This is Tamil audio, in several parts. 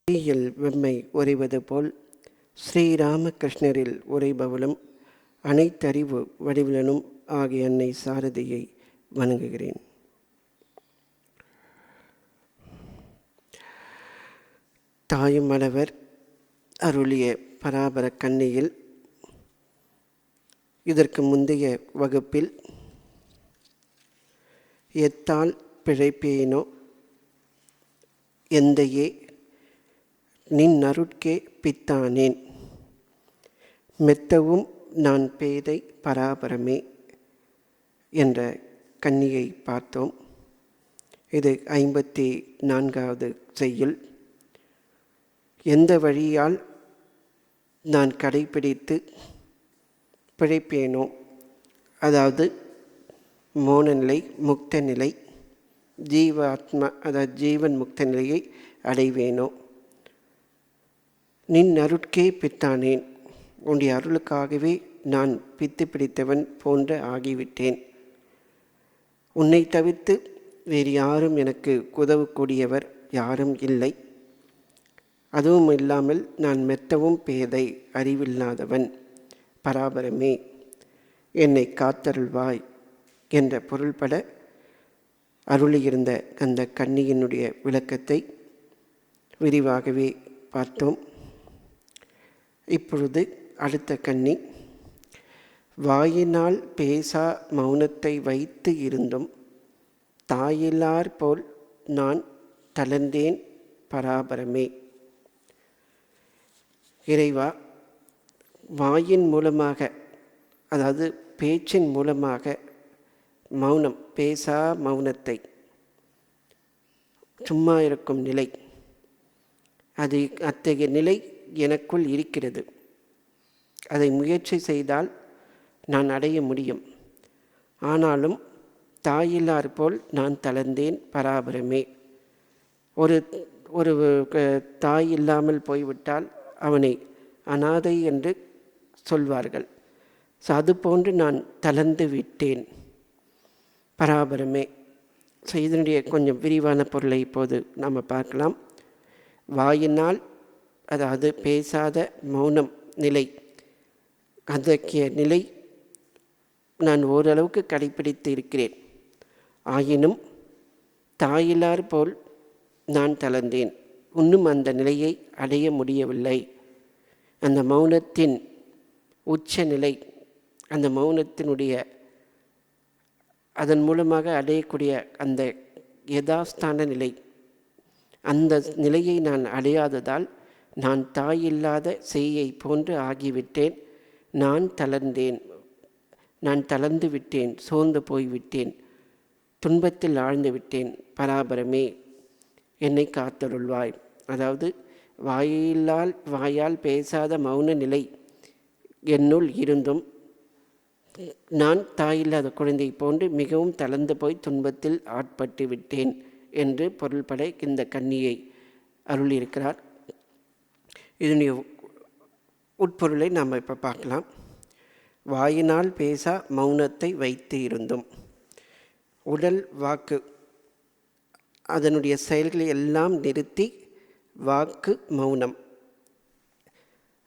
தீயில் வெம்மை உறைவது போல் ஸ்ரீராமகிருஷ்ணரில் உறைபவளும் அனைத்தறிவு வடிவிலனும் ஆகிய அன்னை சாரதியை வணங்குகிறேன். தாயுமலவர் அருளிய பராபர கன்னியில் இதற்கு முந்தைய வகுப்பில் எத்தால் பிழைப்பேனோ எந்தையே நின் அருட்கே பித்தானேன் மெத்தவும் நான் பேதை பராபரமே என்ற கன்னியை பார்த்தோம். இது 54வது செய்யுள். எந்த வழியால் நான் கடைப்பிடித்து பிழைப்பேனோ, அதாவது மோன நிலை, முக்த நிலை, ஜீவாத்மா அதாவது ஜீவன் முக்த நிலையை அடைவேனோ, நின் அருட்கே பித்தானேன், உன்னுடைய அருளுக்காகவே நான் பித்து பிடித்தவன் போன்ற ஆகிவிட்டேன். உன்னை தவிர்த்து வேறு யாரும் எனக்கு உதவக்கூடியவர் யாரும் இல்லை. அதுவும் இல்லாமல் நான் மெத்தவும் பேதை, அறிவில்லாதவன், பராபரமே என்னை காத்தருள்வாய் என்ற பொருள்பட அருளியிருந்த அந்த கன்னியினுடைய விளக்கத்தை விரிவாகவே பார்த்தோம். இப்பொழுது அடுத்த கன்னி, வாயினால் பேசா மௌனத்தை வைத்து இருந்தும் தாயிலார் போல் நான் தளர்ந்தேன் பராபரமே. இறைவா, வாயின் மூலமாக, அதாவது பேச்சின் மூலமாக மௌனம், பேசா மௌனத்தை, சும்மா இருக்கும் நிலை, அது அத்தகைய நிலை எனக்குள் இருக்கிறது. அதை முயற்சி செய்தால் நான் அடைய முடியும். ஆனாலும் தாயில்லார் போல் நான் தளர்ந்தேன் பராபரமே. ஒரு தாய் இல்லாமல் போய்விட்டால் அவனை அனாதை என்று சொல்வார்கள். ஸோ அதுபோன்று நான் தளர்ந்து விட்டேன் பராபரமே. ஸோ இதனுடைய கொஞ்சம் விரிவான பொருளை இப்போது நாம் பார்க்கலாம். வாயினால், அதாவது பேசாத மௌனம் நிலை, அத்தகைய நிலை நான் ஓரளவுக்கு கடைப்பிடித்து இருக்கிறேன். ஆயினும் தாயிலார் போல் நான் தளர்ந்தேன். இன்னும் அந்த நிலையை அடைய முடியவில்லை. அந்த மௌனத்தின் உச்ச நிலை, அந்த மௌனத்தினுடைய அதன் மூலமாக அடையக்கூடிய அந்த யதாஸ்தான நிலை, அந்த நிலையை நான் அடையாததால் நான் தாயில்லாத சேயை போன்று ஆகிவிட்டேன். நான் தளர்ந்தேன், நான் தளர்ந்து விட்டேன், சோர்ந்து போய்விட்டேன், துன்பத்தில் ஆழ்ந்து விட்டேன். பராபரமே என்னை காத்தருள்வாய். அதாவது வாயால் பேசாத மௌன நிலை என்னுள் இருந்தும் நான் தாயில்லாத குழந்தை போன்று மிகவும் தளர்ந்து போய் துன்பத்தில் ஆட்பட்டு விட்டேன் என்று பொருள்பட இந்த கன்னியை அருளியிருக்கிறார். இதனுடைய உட்பொருளை நாம் இப்போ பார்க்கலாம். வாயினால் பேசா மௌனத்தை வைத்து இருந்தும், உடல் வாக்கு அதனுடைய செயல்களை எல்லாம் நிறுத்தி வாக்கு மௌனம்,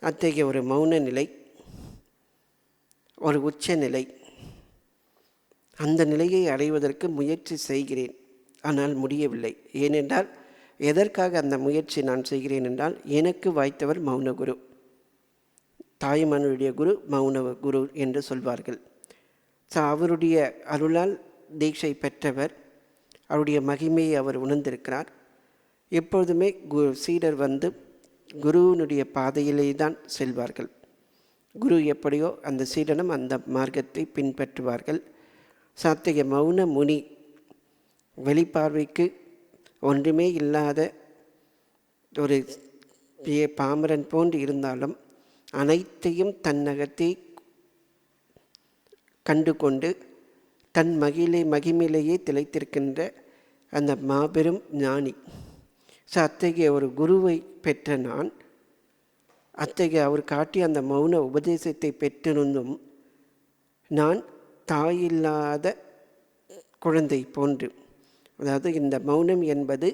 அத்தகைய ஒரு மௌன நிலை, ஒரு உச்ச நிலை, அந்த நிலையை அடைவதற்கு முயற்சி செய்கிறேன். ஆனால் முடியவில்லை. ஏனென்றால் எதற்காக அந்த முயற்சி நான் செய்கிறேன் என்றால், எனக்கு வாய்த்தவர் மௌனகுரு, தாய்மனுடைய குரு மௌன குரு என்று சொல்வார்கள். ஸோ அவருடைய அருளால் தீட்சை பெற்றவர், அவருடைய மகிமையை அவர் உணர்ந்திருக்கிறார். எப்பொழுதுமே சீடர் வந்து குருவினுடைய பாதையிலே தான் செல்வார்கள். குரு எப்படியோ அந்த சீடனும் அந்த மார்க்கத்தை பின்பற்றுவார்கள். அத்தகைய மௌன முனி வெளிப்பார்வைக்கு ஒன்றுமே இல்லாத ஒரு பாமரன் போன்று இருந்தாலும் அனைத்தையும் தன்னகத்தை கண்டு கொண்டு தன் மகிமையிலேயே திளைத்திருக்கின்ற அந்த மாபெரும் ஞானி. ஸோ அத்தகைய ஒரு குருவை பெற்ற நான், அத்தகைய அவர் காட்டிய அந்த மௌன உபதேசத்தை பெற்றிருந்தும் நான் தாயில்லாத குழந்தை போன்று, அதாவது இந்த மௌனம் என்பது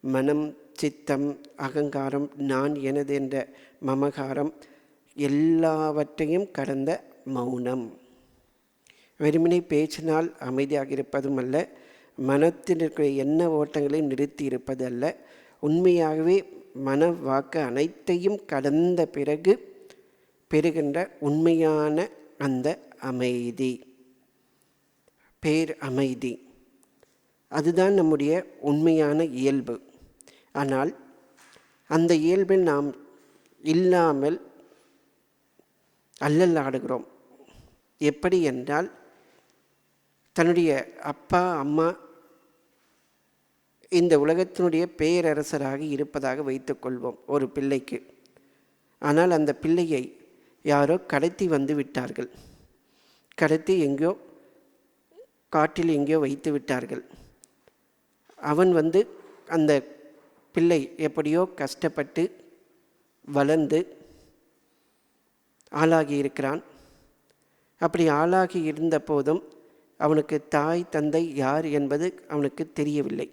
மனம் சித்தம், அகங்காரம், நான் எனது என்ற மமகாரம் எல்லாவற்றையும் கடந்த மௌனம். வெறுமனே பேச்சினால் அமைதியாக இருப்பதும் அல்ல, மனத்தில் இருக்கிற எண்ண ஓட்டங்களை நிறுத்தி இருப்பது அல்ல, உண்மையாகவே மன வாக்கு அனைத்தையும் கடந்த பிறகு பெறுகின்ற உண்மையான அந்த அமைதி, பேர் அமைதி, அதுதான் நம்முடைய உண்மையான இயல்பு. ஆனால் அந்த இயல்பில் நாம் இல்லாமல் அல்லல் ஆடுகிறோம். எப்படி என்றால், தன்னுடைய அப்பா அம்மா இந்த உலகத்தினுடைய பேரரசராக இருப்பதாக வைத்துக்கொள்வோம் ஒரு பிள்ளைக்கு. ஆனால் அந்த பிள்ளையை யாரோ கடத்தி வந்து விட்டார்கள். கடத்தி எங்கேயோ காட்டில் எங்கேயோ வைத்து விட்டார்கள். அவன் அந்த பிள்ளை எப்படியோ கஷ்டப்பட்டு வளர்ந்து ஆளாகி இருக்கிறான். அப்படி ஆளாகி இருந்த போதும் அவனுக்கு தாய் தந்தை யார் என்பது அவனுக்கு தெரியவில்லை.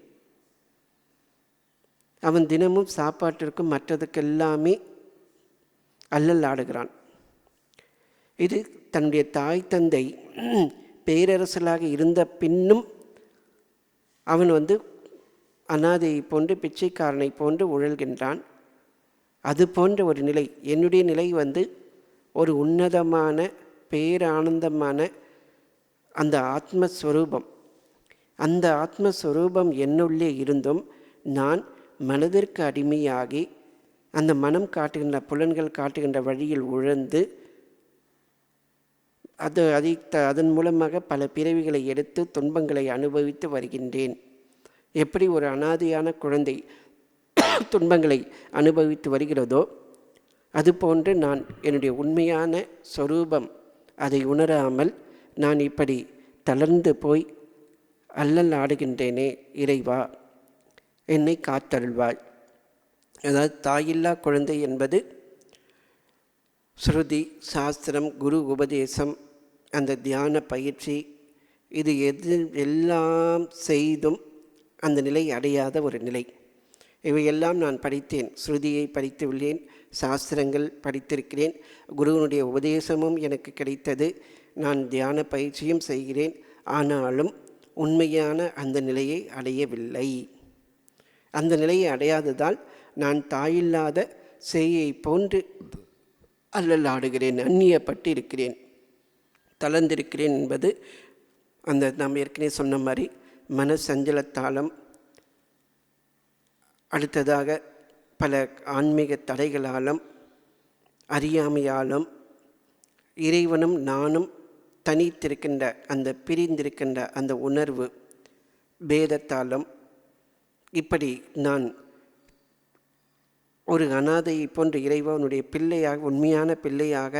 அவன் தினமும் சாப்பாட்டிற்கும் மற்றதுக்கெல்லாமே அல்லல் ஆடுகிறான். இது தன்னுடைய தாய் தந்தை பேரரசலாக இருந்த பின்னும் அவன் அனாதையை போன்று பிச்சைக்காரனை போன்று உழல்கின்றான். அது போன்ற ஒரு நிலை. என்னுடைய நிலை ஒரு உன்னதமான பேரானந்தமான அந்த ஆத்மஸ்வரூபம். அந்த ஆத்மஸ்வரூபம் என்னுள்ளே இருந்தும் நான் மனதிற்கு அடிமையாகி அந்த மனம் காட்டுகின்ற புலன்கள் காட்டுகின்ற வழியில் உழந்து அதன் மூலமாக பல பிறவிகளை எடுத்து துன்பங்களை அனுபவித்து வருகின்றேன். எப்படி ஒரு அனாதையான குழந்தை துன்பங்களை அனுபவித்து வருகிறதோ அதுபோன்று நான் என்னுடைய உண்மையான சொரூபம் அதை உணராமல் நான் இப்படி தளர்ந்து போய் அல்லல் ஆடுகின்றேனே. இறைவா, என்னை காத்தருள்வாய். அதாவது தாயில்லா குழந்தை என்பது ஸ்ருதி, சாஸ்திரம், குரு உபதேசம், அந்த தியான பயிற்சி, இது எல்லாம் செய்தும் அந்த நிலை அடையாத ஒரு நிலை. இவையெல்லாம் நான் படித்தேன். ஸ்ருதியை படித்துள்ளேன், சாஸ்திரங்கள் படித்திருக்கிறேன், குருவனுடைய உபதேசமும் எனக்கு கிடைத்தது, நான் தியான பயிற்சியும் செய்கிறேன். ஆனாலும் உண்மையான அந்த நிலையை அடையவில்லை. அந்த நிலையை அடையாததால் நான் தாயில்லாத சேயை போன்று அல்லல் ஆடுகிறேன், அந்நியப்பட்டு இருக்கிறேன், தளர்ந்திருக்கிறேன் என்பது அந்த நாம் ஏற்கனவே சொன்ன மாதிரி மன சஞ்சலத்தாலும் அடுத்ததாக பல ஆன்மீக தடைகளாலும் அறியாமையாலும் இறைவனும் நானும் தனித்திருக்கின்ற அந்த பிரிந்திருக்கின்ற அந்த உணர்வு பேதத்தாலும் இப்படி நான் ஒரு அனாதையை போன்ற இறைவனுடைய பிள்ளையாக, உண்மையான பிள்ளையாக,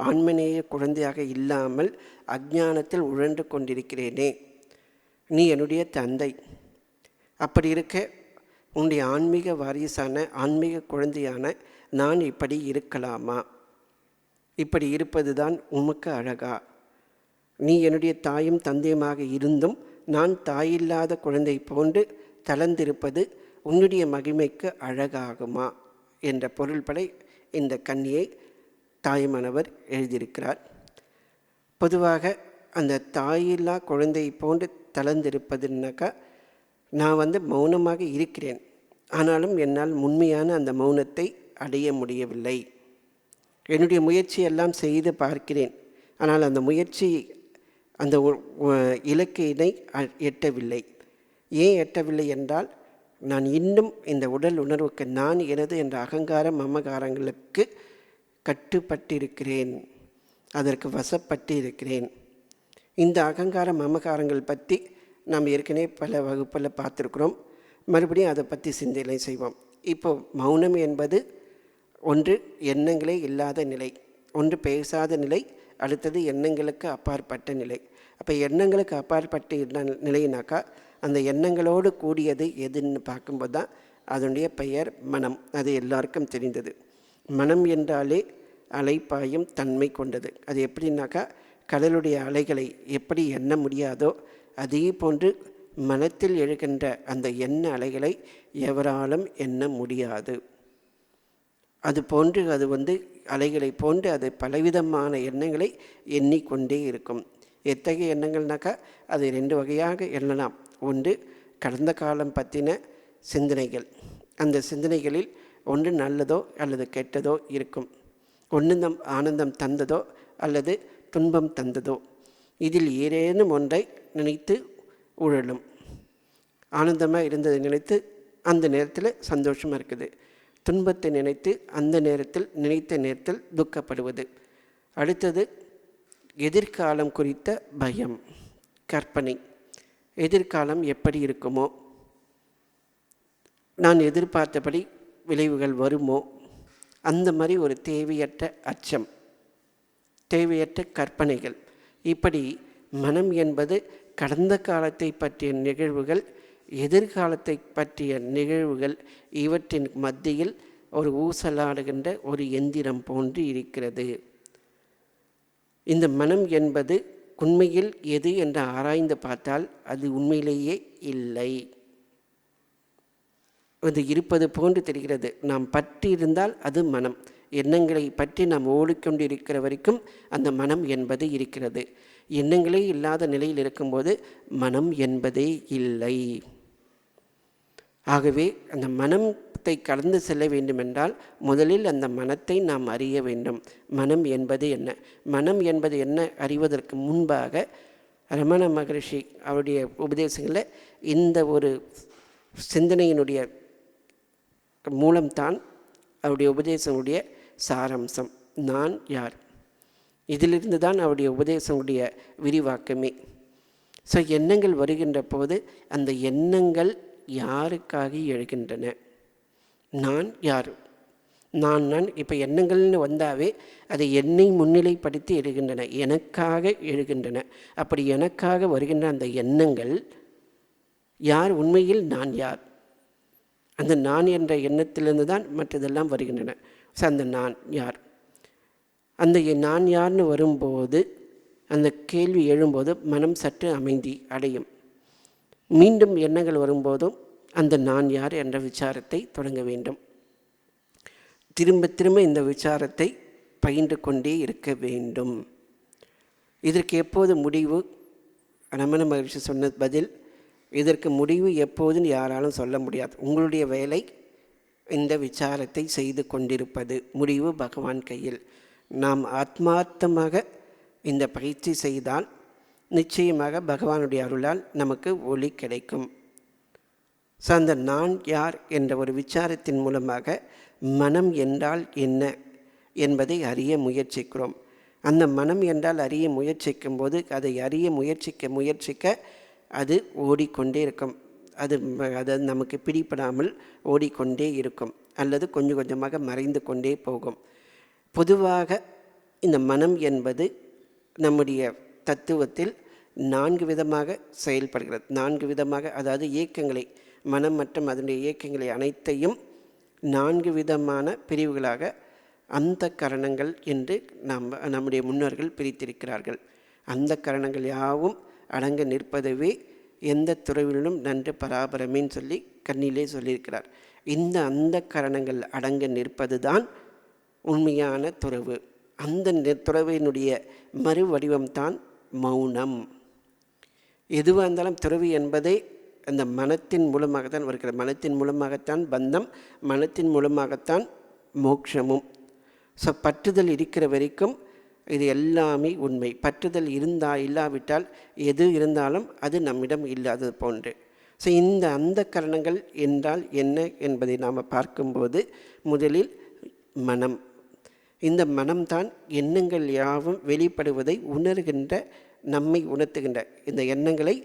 ஆன்மநேய குழந்தையாக இல்லாமல் அஞ்ஞானத்தில் உழன்று கொண்டிருக்கிறேனே. நீ என்னுடைய தந்தை. அப்படி இருக்க உன்னுடைய ஆன்மீக வாரிசான ஆன்மீக குழந்தையான நான் இப்படி இருக்கலாமா? இப்படி இருப்பது தான் உமக்கு அழகா? நீ என்னுடைய தாயும் தந்தையுமாக இருந்தும் நான் தாயில்லாத குழந்தை போன்று தளர்ந்திருப்பது உன்னுடைய மகிமைக்கு அழகாகுமா என்ற பொருள்பட இந்த கன்னியை தாயுமானவர் எழுதியிருக்கிறார். பொதுவாக அந்த தாயில்லா குழந்தை போன்று தளர்ந்திருப்பதுனாக்கா, நான் மௌனமாக இருக்கிறேன், ஆனாலும் என்னால் உண்மையான அந்த மௌனத்தை அடைய முடியவில்லை. என்னுடைய முயற்சியெல்லாம் செய்து பார்க்கிறேன், ஆனால் அந்த முயற்சி அந்த இலக்கினை எட்டவில்லை. ஏன் எட்டவில்லை என்றால், நான் இன்னும் இந்த உடல் உணர்வுக்கு நான் எனது என்ற அகங்கார மமகாரங்களுக்கு கட்டுப்பட்டிருக்கிறேன், அதற்கு வசப்பட்டு இருக்கிறேன். இந்த அகங்கார மமகாரங்கள் பற்றி நாம் ஏற்கனவே பல வகுப்பில் பார்த்துருக்குறோம். மறுபடியும் அதை பற்றி சிந்தனை செய்வோம். இப்போது மௌனம் என்பது ஒன்று எண்ணங்களே இல்லாத நிலை, ஒன்று பேசாத நிலை, அடுத்தது எண்ணங்களுக்கு அப்பாற்பட்ட நிலை. அப்போ எண்ணங்களுக்கு அப்பாற்பட்ட நிலைனாக்கா அந்த எண்ணங்களோடு கூடியது எதுன்னு பார்க்கும்போது தான் அதனுடைய பெயர் மனம். அது எல்லாருக்கும் தெரிந்தது. மனம் என்றாலே அலைப்பாயும் தன்மை கொண்டது. அது எப்படின்னாக்கா, கடலுடைய அலைகளை எப்படி எண்ண முடியாதோ அதே போன்று மனத்தில் எழுகின்ற அந்த எண்ண அலைகளை எவராலும் எண்ண முடியாது. அது போன்று அது அலைகளை போன்று அது பலவிதமான எண்ணங்களை எண்ணிக்கொண்டே இருக்கும். எத்தகைய எண்ணங்கள்னாக்கா அது 2 வகையாக எண்ணலாம். ஒன்று கடந்த காலம் பற்றின சிந்தனைகள். அந்த சிந்தனைகளில் ஒன்று நல்லதோ அல்லது கெட்டதோ இருக்கும். ஒன்று நம் ஆனந்தம் தந்ததோ அல்லது துன்பம் தந்ததோ. இதில் ஏதேனும் ஒன்றை நினைத்து உழலும். ஆனந்தமாக இருந்ததை நினைத்து அந்த நேரத்தில் சந்தோஷமாக இருக்குது. துன்பத்தை நினைத்து அந்த நேரத்தில் நினைத்த நேரத்தில் துக்கப்படுவது. அடுத்தது எதிர்காலம் குறித்த பயம், கற்பனை. எதிர்காலம் எப்படி இருக்குமோ, நான் எதிர்பார்த்தபடி விளைவுகள் வருமோ, அந்த மாதிரி ஒரு தேவையற்ற அச்சம், தேவையற்ற கற்பனைகள். இப்படி மனம் என்பது கடந்த காலத்தை பற்றிய நிகழ்வுகள், எதிர்காலத்தை பற்றிய நிகழ்வுகள், இவற்றின் மத்தியில் ஒரு ஊசலாடுகின்ற ஒரு எந்திரம் போன்று இருக்கிறது. இந்த மனம் என்பது உண்மையில் எது என்று ஆராய்ந்து பார்த்தால் அது உண்மையிலேயே இல்லை. அது இருப்பது போன்று தெரிகிறது. நாம் பற்றி இருந்தால் அது மனம். எண்ணங்களை பற்றி நாம் ஓடிக்கொண்டிருக்கிற வரைக்கும் அந்த மனம் என்பது இருக்கிறது. எண்ணங்களே இல்லாத நிலையில் இருக்கும்போது மனம் என்பதே இல்லை. ஆகவே அந்த மனத்தை கடந்து செல்ல வேண்டுமென்றால் முதலில் அந்த மனத்தை நாம் அறிய வேண்டும். மனம் என்பது என்ன? மனம் என்பது என்ன அறிவதற்கு முன்பாக ரமண மகரிஷி அவருடைய உபதேசங்களில் இந்த ஒரு சிந்தனையினுடைய மூலம்தான் அவருடைய உபதேசனுடைய சாராம்சம். நான் யார்? இதிலிருந்து தான் அவருடைய உபதேசனுடைய விரிவாக்கமே. ஸோ எண்ணங்கள் வருகின்ற போது அந்த எண்ணங்கள் யாருக்காக எழுகின்றன? நான் யார்? நான் இப்போ எண்ணங்கள்னு வந்தாவே அதை என்னை முன்னிலைப்படுத்தி எழுகின்றன, எனக்காக எழுகின்றன. அப்படி எனக்காக வருகின்ற அந்த எண்ணங்கள் யார்? உண்மையில் நான் யார்? அந்த நான் என்ற எண்ணத்திலிருந்து தான் மற்றதெல்லாம் வருகின்றன. ஸோ அந்த நான் யார்? அந்த நான் யார்னு வரும்போது, அந்த கேள்வி எழும்போது மனம் சற்று அமைதி அடையும். மீண்டும் எண்ணங்கள் வரும்போதும் அந்த நான் யார் என்ற விசாரத்தை தொடங்க வேண்டும். திரும்ப திரும்ப இந்த விசாரத்தை பயின்று கொண்டே இருக்க வேண்டும். இதற்கு எப்போது முடிவு? ரமண மகரிஷி சொன்ன பதில், இதற்கு முடிவு எப்போதுன்னு யாராலும் சொல்ல முடியாது. உங்களுடைய வேலை இந்த விசாரத்தை செய்து கொண்டிருப்பது. முடிவு பகவான் கையில். நாம் ஆத்மார்த்தமாக இந்த பயிற்சி செய்தால் நிச்சயமாக பகவானுடைய அருளால் நமக்கு ஒளி கிடைக்கும். ஸோ அந்த நான் யார் என்ற ஒரு விசாரத்தின் மூலமாக மனம் என்றால் என்ன என்பதை அறிய முயற்சிக்கிறோம். அந்த மனம் என்றால் அறிய முயற்சிக்கும் போது அதை அறிய முயற்சிக்க அது ஓடிக்கொண்டே இருக்கும். அது நமக்கு பிடிபடாமல் ஓடிக்கொண்டே இருக்கும், அல்லது கொஞ்சம் கொஞ்சமாக மறைந்து கொண்டே போகும். பொதுவாக இந்த மனம் என்பது நம்முடைய தத்துவத்தில் 4 விதமாக செயல்படுகிறது. 4 விதமாக, அதாவது இயக்கங்களை, மனம் மற்றும் அதனுடைய இயக்கங்களை அனைத்தையும் 4 விதமான பிரிவுகளாக அந்த கரணங்கள் என்று நம்முடைய முன்னோர்கள் பிரித்திருக்கிறார்கள். அந்த கரணங்கள் யாவும் அடங்க நிற்பதவே எந்த துறவிலும் நன்று பராபரமேன்னு சொல்லி கண்ணிலே சொல்லியிருக்கிறார். அந்த கரணங்கள் அடங்க நிற்பது தான் உண்மையான துறவு. அந்த துறவினுடைய மறு வடிவம்தான் மௌனம். எதுவாக இருந்தாலும் துறவி என்பதே அந்த மனத்தின் மூலமாகத்தான் வருகிறது. மனத்தின் மூலமாகத்தான் பந்தம், மனத்தின் மூலமாகத்தான் மோட்சமும். ஸோ பற்றுதல் இருக்கிற வரைக்கும் இது எல்லாமே உண்மை. பற்றுதல் இல்லாவிட்டால் எது இருந்தாலும் அது நம்மிடம் இல்லாதது போன்று. ஸோ அந்த கரணங்கள் என்றால் என்ன என்பதை நாம் பார்க்கும்போது முதலில் மனம். இந்த மனம்தான் எண்ணங்கள் யாவும் வெளிப்படுவதை உணர்கின்ற, நம்மை உணர்த்துகின்ற, இந்த எண்ணங்களை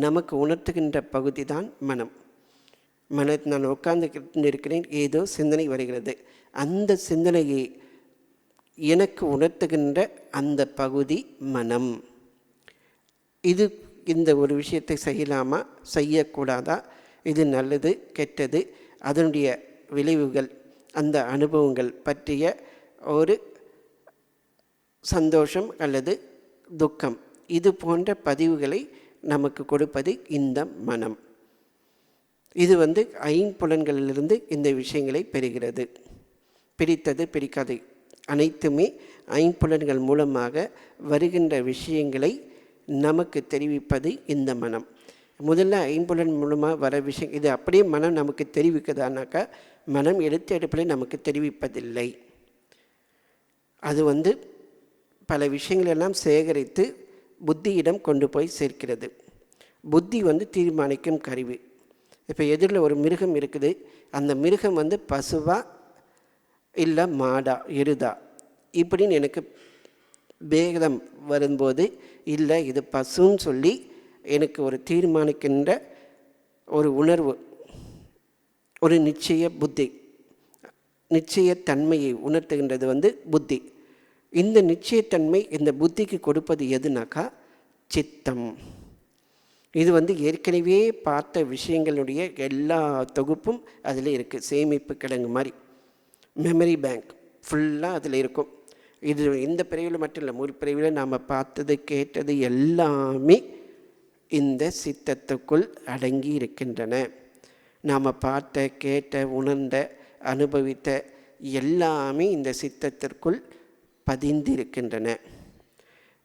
நமக்கு உணர்த்துகின்ற பகுதி தான் மனம். நான் உட்கார்ந்து இருக்கிறேன், ஏதோ சிந்தனை வருகிறது. அந்த சிந்தனையை எனக்கு உணர்த்துகின்ற அந்த பகுதி மனம். இந்த ஒரு விஷயத்தை செய்யலாமா, செய்யக்கூடாதா, இது நல்லது கெட்டது, அதனுடைய விளைவுகள், அந்த அனுபவங்கள் பற்றிய ஒரு சந்தோஷம் அல்லது துக்கம், இது போன்ற பதிவுகளை நமக்கு கொடுப்பது இந்த மனம். இது ஐம்புலன்களிலிருந்து இந்த விஷயங்களை பெறுகிறது. பிடித்தது பிடிக்காது அனைத்துமே ஐம்புலன்கள் மூலமாக வருகின்ற விஷயங்களை நமக்கு தெரிவிப்பது இந்த மனம். முதல்ல ஐம்புலன் மூலமாக வர விஷயம் இது அப்படியே மனம் நமக்கு தெரிவிக்குதானாக்கா, மனம் எடுத்த எடுப்பில் நமக்கு தெரிவிப்பதில்லை. அது பல விஷயங்களெல்லாம் சேகரித்து புத்தியிடம் கொண்டு போய் சேர்க்கிறது. புத்தி தீர்மானிக்கும் கருவி. இப்போ எதிரில் ஒரு மிருகம் இருக்குது, அந்த மிருகம் பசுவா இல்லை மாடா எருதா இப்படின்னு எனக்கு பேதம் வரும்போது, இல்லை இது பசுன்னு சொல்லி எனக்கு ஒரு தீர்மானிக்கின்ற ஒரு உணர்வு, ஒரு நிச்சய புத்தி, நிச்சயத்தன்மையை உணர்த்துகின்றது புத்தி. இந்த நிச்சயத்தன்மை இந்த புத்திக்கு கொடுப்பது எதுனாக்கா சித்தம். இது ஏற்கனவே பார்த்த விஷயங்களுடைய எல்லா தொகுப்பும் அதில் இருக்குது. சேமிப்பு கிடங்கு மாதிரி, மெமரி பேங்க் ஃபுல்லாக அதில் இருக்கும். இது இந்த பிரிவில் மட்டும் இல்லை, முற்பிரிவில் நாம் பார்த்தது கேட்டது எல்லாமே இந்த சித்தத்துக்குள் அடங்கி இருக்கின்றன. நாம் பார்த்த கேட்ட உணர்ந்த அனுபவித்த எல்லாமே இந்த சித்தத்திற்குள் பதிந்திருக்கின்றன.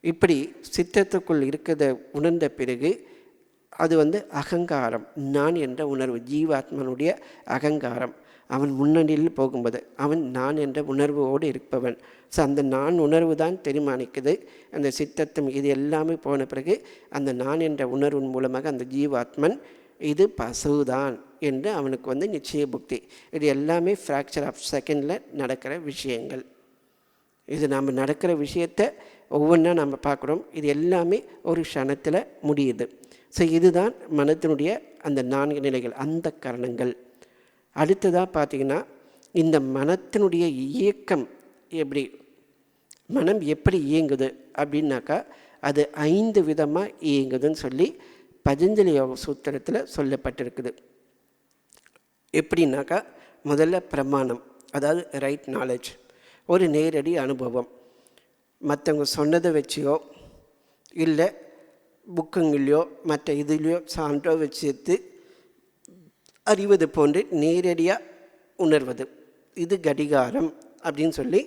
இப்படி சித்தத்துக்குள் இருக்கிறத உணர்ந்த பிறகு அது அகங்காரம், நான் என்ற உணர்வு, ஜீவாத்மனுடைய அகங்காரம். அவன் முன்னணியில் போகும்போது அவன் நான் என்ற உணர்வோடு இருப்பவன். ஸோ அந்த நான் உணர்வு தான் தீர்மானிக்குது. அந்த சித்தத்தும் இது எல்லாமே போன பிறகு அந்த நான் என்ற உணர்வின் மூலமாக அந்த ஜீவாத்மன் இது பசுதான் என்று அவனுக்கு நிச்சய புக்தி. இது எல்லாமே ஃப்ராக்சர் ஆஃப் செகண்டில் நடக்கிற விஷயங்கள். இது நாம் நடக்கிற விஷயத்தை ஒவ்வொன்றா நம்ம பார்க்குறோம். இது எல்லாமே ஒரு க்ஷணத்தில் முடியுது. ஸோ இதுதான் மனத்தினுடைய அந்த 4 நிலைகள், அந்த கரணங்கள். அடுத்ததாக பார்த்திங்கன்னா, இந்த மனத்தினுடைய இயக்கம் எப்படி, மனம் எப்படி இயங்குது அப்படின்னாக்கா, அது 5 விதமாக இயங்குதுன்னு சொல்லி பதஞ்சலி யோக சூத்திரத்தில் சொல்லப்பட்டிருக்குது. எப்படின்னாக்கா, முதல்ல பிரமாணம், அதாவது ரைட் நாலேஜ், ஒரு நேரடி அனுபவம். மற்றவங்க சொன்னதை வச்சியோ இல்லை புக்குங்களையோ மற்ற இதுலேயோ சான்றோ வச்சு அறிவது போன்று நேரடியாக உணர்வது, இது கடிகாரம் அப்படின்னு சொல்லி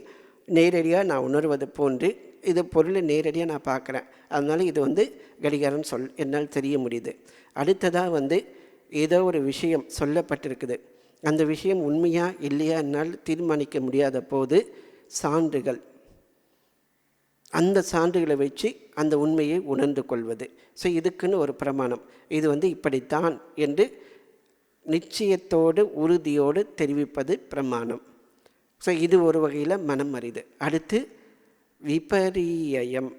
நேரடியாக நான் உணர்வது போன்று இது பொருளை நேரடியாக நான் பார்க்குறேன், அதனால் இது கடிகாரம் என்னால் தெரிய முடியுது. அடுத்ததாக ஏதோ ஒரு விஷயம் சொல்லப்பட்டிருக்குது, அந்த விஷயம் உண்மையா இல்லையா என்னால் தீர்மானிக்க முடியாத போது சான்றுகள், அந்த சான்றுகளை வச்சு அந்த உண்மையை உணர்ந்து கொள்வது. ஸோ இதுக்குன்னு ஒரு பிரமாணம், இது இப்படித்தான் என்று நிச்சயத்தோடு உறுதியோடு தெரிவிப்பது பிரமாணம். ஸோ இது ஒரு வகையில் மனம் அறிது. அடுத்து விபரீயம்,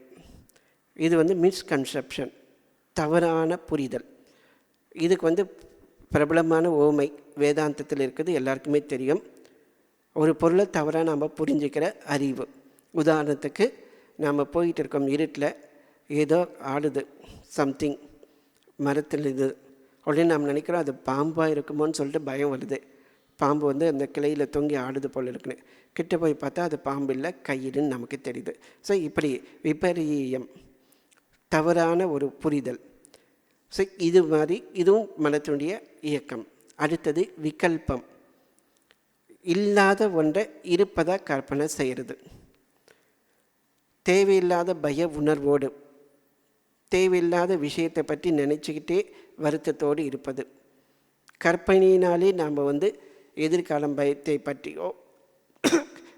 இது மிஸ்கன்செப்ஷன், தவறான புரிதல். இதுக்கு பிரபலமான ஓமை வேதாந்தத்தில் இருக்குது, எல்லாருக்குமே தெரியும். ஒரு பொருளை தவறாக நாம் புரிஞ்சுக்கிற அறிவு. உதாரணத்துக்கு, நாம் போயிட்டு இருக்கோம் இருட்டில், ஏதோ ஆடுது சம்திங் மரத்தில், இது உடனே நாம் நினைக்கிறோம் அது பாம்பாக இருக்குமோன்னு சொல்லிட்டு பயம் வருது. பாம்பு அந்த கிளையில் தொங்கி ஆடுது போல் இருக்குன்னு கிட்ட போய் பார்த்தா அது பாம்பு இல்லை, கயிறுன்னு நமக்கு தெரியுது. ஸோ இப்படி விபரீயம், தவறான ஒரு புரிதல். ஸோ இது மாதிரி இதுவும் மனத்தினுடைய இயக்கம். அடுத்தது விகல்பம், இல்லாத ஒன்றை இருப்பதாக கற்பனை செய்கிறது. தேவையில்லாத பய உணர்வோடு, தேவையில்லாத விஷயத்தை பற்றி நினச்சிக்கிட்டே வருத்தத்தோடு இருப்பது. கற்பனையினாலே நாம் எதிர்காலம் பயத்தை பற்றியோ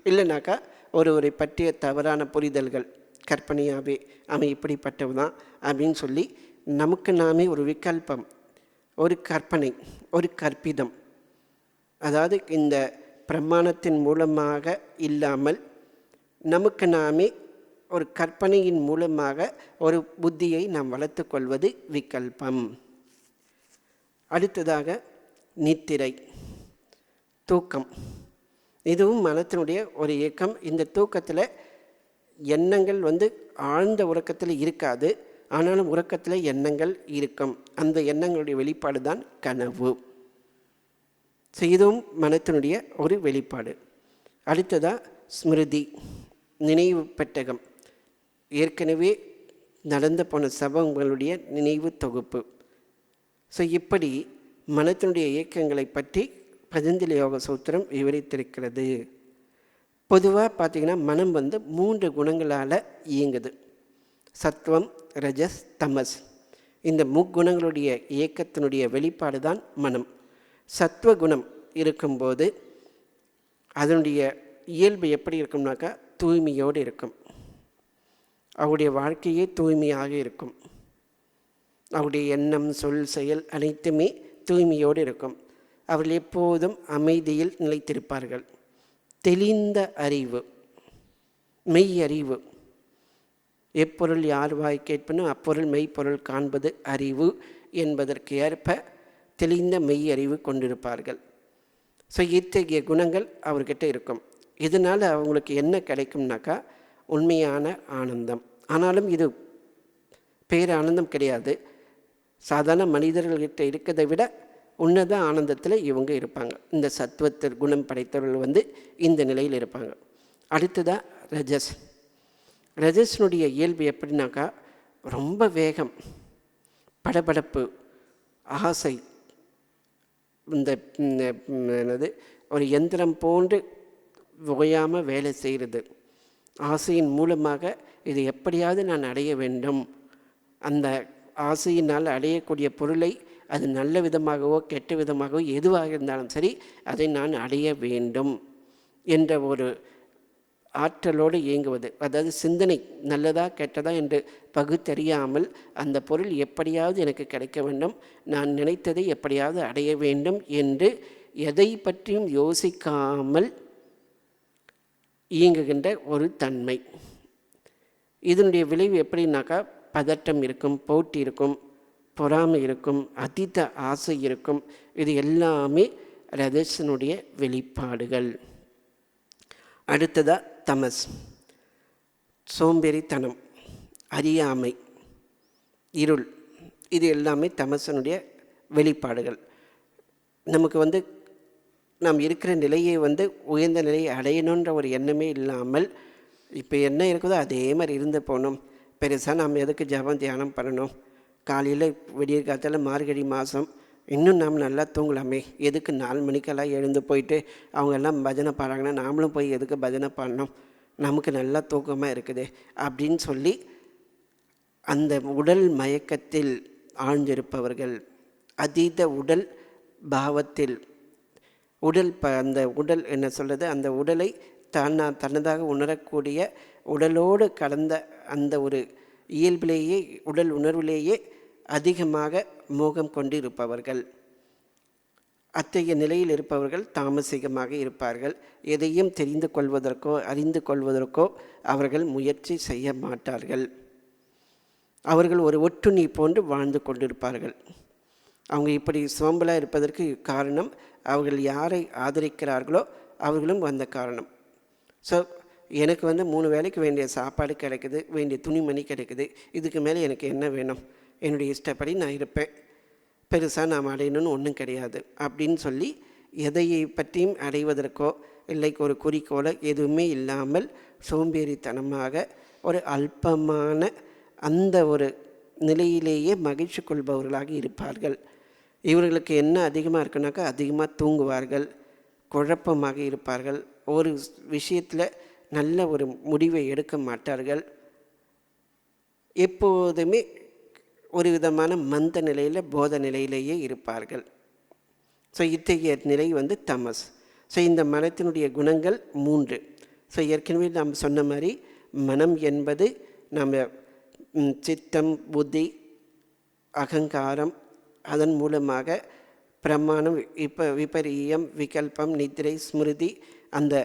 இல்லைனாக்கா ஒருவரை பற்றிய தவறான புரிதல்கள், கற்பனையாகவே அவன் இப்படிப்பட்டவன் தான் அப்படின்னு சொல்லி நமக்கு நாமே ஒரு விகல்பம், ஒரு கற்பனை, ஒரு கற்பிதம். அதாவது இந்த பிரமாணத்தின் மூலமாக இல்லாமல் நமக்கு நாமே ஒரு கற்பனையின் மூலமாக ஒரு புத்தியை நாம் வளர்த்து கொள்வது விகல்பம். அடுத்ததாக நித்திரை, தூக்கம். இதுவும் மனத்தினுடைய ஒரு இயக்கம். இந்த தூக்கத்தில் எண்ணங்கள் ஆழ்ந்த உறக்கத்தில் இருக்காது, ஆனாலும் உறக்கத்தில் எண்ணங்கள் இருக்கும். அந்த எண்ணங்களுடைய வெளிப்பாடு தான் கனவு. ஸோ இதுவும் மனத்தினுடைய ஒரு வெளிப்பாடு. அடுத்ததாக ஸ்மிருதி, நினைவு பெட்டகம். ஏற்கனவே நடந்து போன சம்பவங்களுடைய நினைவு தொகுப்பு. ஸோ இப்படி மனத்தினுடைய இயக்கங்களை பற்றி பதஞ்சலி யோக சூத்திரம் விவரித்திருக்கிறது. பொதுவாக பார்த்திங்கன்னா மனம் 3 குணங்களால் இயங்குது. சத்வம், ரஜஸ், தமஸ். இந்த முக்குணங்களுடைய இயக்கத்தினுடைய வெளிப்பாடு தான் மனம். சத்வகுணம் இருக்கும்போது அதனுடைய இயல்பு எப்படி இருக்கும்னாக்கா தூய்மையோடு இருக்கும். அவருடைய வாழ்க்கையே தூய்மையாக இருக்கும். அவருடைய எண்ணம், சொல், செயல் அனைத்துமே தூய்மையோடு இருக்கும். அவர்கள் எப்போதும் அமைதியில் நிலைத்திருப்பார்கள். தெளிந்த அறிவு, மெய் அறிவு. எப்பொருள் யார் வாய் கேட்பனும் அப்பொருள் மெய்ப்பொருள் காண்பது அறிவு என்பதற்கு ஏற்ப தெளிந்த மெய் அறிவு கொண்டிருப்பார்கள். ஸோ இத்தகைய குணங்கள் அவர்கிட்ட இருக்கும். இதனால் அவங்களுக்கு என்ன கிடைக்கும்னாக்கா உண்மையான ஆனந்தம். ஆனாலும் இது பேரானந்தம் கிடையாது. சாதாரண மனிதர்கள்கிட்ட இருக்கிறதை விட உன்னத ஆனந்தத்தில் இவங்க இருப்பாங்க. இந்த சத்துவத்தில் குணம் படைத்தவர்கள் இந்த நிலையில் இருப்பாங்க. அடுத்ததாக ரஜஸ். ரஜஸ்னுடைய இயல்பு எப்படின்னாக்கா ரொம்ப வேகம், படபடப்பு, ஆசை. இந்த என்னது ஒரு எந்திரம் போன்று ஓயாமல் வேலை செய்கிறது. ஆசையின் மூலமாக இது எப்படியாவது நான் அடைய வேண்டும். அந்த ஆசையினால் அடையக்கூடிய பொருளை அது நல்ல விதமாகவோ கெட்ட விதமாகவோ எதுவாக இருந்தாலும் சரி அதை நான் அடைய வேண்டும் என்ற ஒரு ஆற்றலோடு இயங்குவது. அதாவது சிந்தனை நல்லதா கெட்டதா என்று பகுத்தறியாமல் அந்த பொருள் எப்படியாவது எனக்கு கிடைக்க வேண்டும், நான் நினைத்ததை எப்படியாவது அடைய வேண்டும் என்று எதை பற்றியும் யோசிக்காமல் இயங்குகின்ற ஒரு தன்மை. இதனுடைய விளைவு எப்படின்னாக்கா பதட்டம் இருக்கும், போட்டி இருக்கும், பொறாமை இருக்கும், அதீத ஆசை இருக்கும். இது எல்லாமே ரஜஸினுடைய வெளிப்பாடுகள். அடுத்ததாக தமஸ். சோம்பேறித்தனம், அறியாமை, இருள். இது எல்லாமே தமசனுடைய வெளிப்பாடுகள். நமக்கு நாம் இருக்கிற நிலையை உயர்ந்த நிலையை அடையணுன்ற ஒரு எண்ணமே இல்லாமல் இப்போ என்ன இருக்குதோ அதே மாதிரி இருந்து போகணும். பெருசாக நாம் எதுக்கு ஜபம் தியானம் பண்ணணும்? காலையில் விடியற் காலத்தில் மார்கழி மாதம் இன்னும் நாம் நல்லா தூங்கலாமே, எதுக்கு 4 மணிக்கெல்லாம் எழுந்து போயிட்டு அவங்க எல்லாம் பஜனை பாடுறாங்கன்னா நாமளும் போய் எதுக்கு பஜனை பாடணும், நமக்கு நல்லா தூக்கமாக இருக்குது அப்படின்னு சொல்லி அந்த உடல் மயக்கத்தில் ஆழ்ந்திருப்பவர்கள், அதீத உடல் பாவத்தில் அந்த உடல் என்ன சொல்கிறது, அந்த உடலை தன்னதாக உணரக்கூடிய உடலோடு கலந்த அந்த ஒரு இயல்பிலேயே உடல் உணர்விலேயே அதிகமாக மோகம் கொண்டு இருப்பவர்கள். அத்தகைய நிலையில் இருப்பவர்கள் தாமசிகமாக இருப்பார்கள். எதையும் தெரிந்து கொள்வதற்கோ அறிந்து கொள்வதற்கோ அவர்கள் முயற்சி செய்ய மாட்டார்கள். அவர்கள் ஒரு ஒட்டுண்ணி போன்று வாழ்ந்து கொண்டிருப்பார்கள். அவங்க இப்படி சோம்பலாக இருப்பதற்கு காரணம் அவர்கள் யாரை ஆதரிக்கிறார்களோ அவர்களும் அந்த காரணம். ஸோ எனக்கு 3 வேளைக்கு வேண்டிய சாப்பாடு கிடைக்குது, வேண்டிய துணிமணி கிடைக்குது, இதுக்கு மேலே எனக்கு என்ன வேணும், என்னுடைய இஷ்டப்படி நான் இருப்பேன், பெருசாக நாம் அடையணும்னு ஒன்றும் கிடையாது அப்படின்னு சொல்லி எதையை பற்றியும் அடைவதற்கோ இல்லை ஒரு குறிக்கோளோ எதுவுமே இல்லாமல் சோம்பேறித்தனமாக ஒரு அல்பமான அந்த ஒரு நிலையிலேயே மகிழ்ச்சி கொள்பவர்களாக இருப்பார்கள். இவர்களுக்கு என்ன அதிகமாக இருக்குனாக்கா அதிகமாக தூங்குவார்கள், குழப்பமாக இருப்பார்கள், ஒரு விஷயத்தில் நல்ல ஒரு முடிவை எடுக்க மாட்டார்கள், எப்போதுமே ஒரு விதமான மந்த நிலையில் போத நிலையிலேயே இருப்பார்கள். ஸோ இத்தகைய நிலை தமஸ். ஸோ இந்த மனத்தினுடைய குணங்கள் 3. ஸோ ஏற்கனவே நாம் சொன்ன மாதிரி மனம் என்பது நம்ம சித்தம், புத்தி, அகங்காரம், அதன் மூலமாக பிரமாணம், விபரீயம், விகல்பம், நித்திரை, ஸ்மிருதி அந்த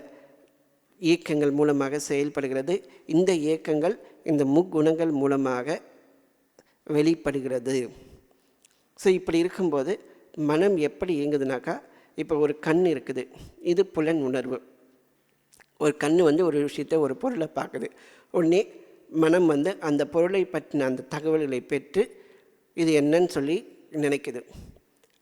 இயக்கங்கள் மூலமாக செயல்படுகிறது. இந்த இயக்கங்கள் இந்த முக்குணங்கள் மூலமாக வெளிப்படுகிறது. ஸோ இப்படி இருக்கும்போது மனம் எப்படி இயங்குதுனாக்கா, இப்போ ஒரு கண் இருக்குது, இது புலன் உணர்வு. ஒரு கண் ஒரு விஷயத்தை ஒரு பொருளை பார்க்குது, உடனே மனம் அந்த பொருளை பற்றின அந்த தகவல்களை பெற்று இது என்னன்னு சொல்லி நினைக்குது,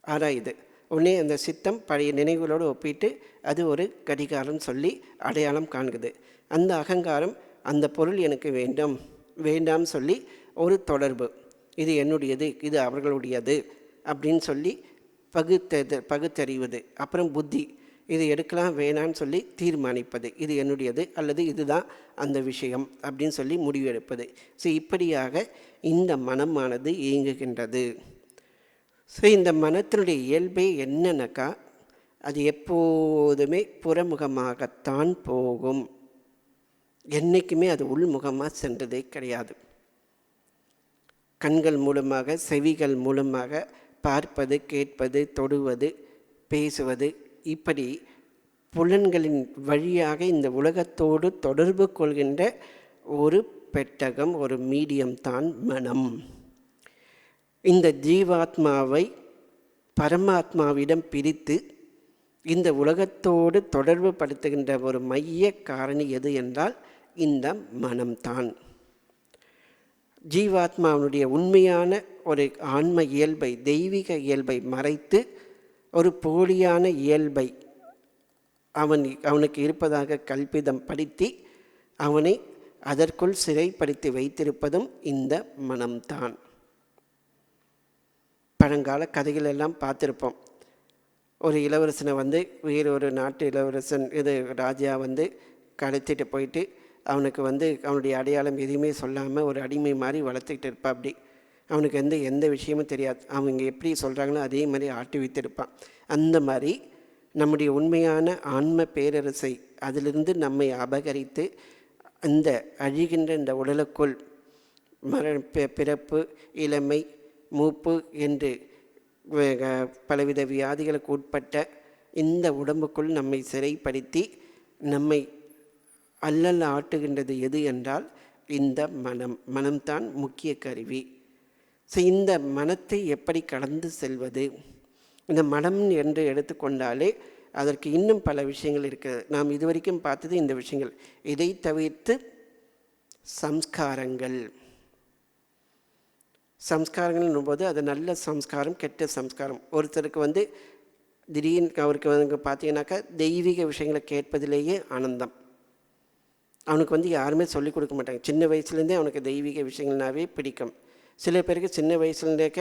ஆராயுது. உடனே அந்த சித்தம் பழைய நினைவுகளோடு ஒப்பிட்டு அது ஒரு கடிகாரம் சொல்லி அடையாளம் காண்குது. அந்த அகங்காரம் அந்த பொருள் எனக்கு வேண்டும் வேண்டாம் சொல்லி ஒரு தொடர்பு. இது என்னுடையது, இது அவர்களுடையது அப்படின்னு சொல்லி பகுத்தறிவது. அப்புறம் புத்தி, இது எடுக்கலாம் வேணான்னு சொல்லி தீர்மானிப்பது. இது என்னுடையது அல்லது இதுதான் அந்த விஷயம் அப்படின்னு சொல்லி முடிவு எடுப்பது. ஸோ இப்படியாக இந்த மனமானது இயங்குகின்றது. ஸோ இந்த மனத்தினுடைய இயல்பே என்னன்னாக்கா, அது எப்போதுமே புறமுகமாகத்தான் போகும். என்றைக்குமே அது உள்முகமாக சென்றதே கிடையாது. கண்கள் மூலமாக, செவிகள் மூலமாக பார்ப்பது, கேட்பது, தொடுவது, பேசுவது, இப்படி புலன்களின் வழியாக இந்த உலகத்தோடு தொடர்பு கொள்கின்ற ஒரு பெட்டகம், ஒரு மீடியம் தான் மனம். இந்த ஜீவாத்மாவை பரமாத்மாவிடம் பிரித்து இந்த உலகத்தோடு தொடர்பு படுத்துகின்ற ஒரு மைய காரணி எது என்றால் இந்த மனம்தான். ஜீவாத்மாவுடைய உண்மையான ஒரு ஆன்ம இயல்பை, தெய்வீக இயல்பை மறைத்து ஒரு போலியான இயல்பை அவனுக்கு இருப்பதாக கல்பிதம் படுத்தி அவனை அதற்குள் சிறைப்படுத்தி வைத்திருப்பதும் இந்த மனம்தான். பழங்கால கதைகளெல்லாம் பார்த்துருப்போம். ஒரு இளவரசனை வேறொரு நாட்டு இளவரசன் ராஜா கடத்திட்டு போயிட்டு அவனுக்கு அவனுடைய அடையாளம் எதுவுமே சொல்லாமல் ஒரு அடிமை மாதிரி வளர்த்துக்கிட்டு இருப்பான். அப்படி அவனுக்கு எந்த விஷயமும் தெரியாது. அவங்க எப்படி சொல்கிறாங்களோ அதே மாதிரி ஆட்டி வைத்திருப்பான். அந்த மாதிரி நம்முடைய உண்மையான ஆன்ம பேரரசை அதிலிருந்து நம்மை அபகரித்து அந்த அழிகின்ற இந்த உடலுக்குள் பிறப்பு, இளமை, மூப்பு என்று பலவித வியாதிகளுக்கு உட்பட்ட இந்த உடம்புக்குள் நம்மை சிறைப்படுத்தி நம்மை அல்லல் ஆட்டுகின்றது எது என்றால் இந்த மனம்தான் முக்கிய கருவி. ஸோ இந்த மனத்தை எப்படி கடந்து செல்வது? இந்த மனம் என்று எடுத்துக்கொண்டாலே அதற்கு இன்னும் பல விஷயங்கள் இருக்கிறது. நாம் இதுவரைக்கும் பார்த்தது இந்த விஷயங்கள். இதை தவிர்த்து சம்ஸ்காரங்கள் போது அது நல்ல சம்ஸ்காரம், கெட்ட சம்ஸ்காரம். ஒருத்தருக்கு திடீர்னு அவருக்கு பார்த்தீங்கன்னாக்கா தெய்வீக விஷயங்களை கேட்பதிலேயே ஆனந்தம். அவனுக்கு யாருமே சொல்லிக் கொடுக்க மாட்டாங்க. சின்ன வயசுலேருந்தே அவனுக்கு தெய்வீக விஷயங்கள்னாவே பிடிக்கும். சில பேருக்கு சின்ன வயசுலேருந்தேக்க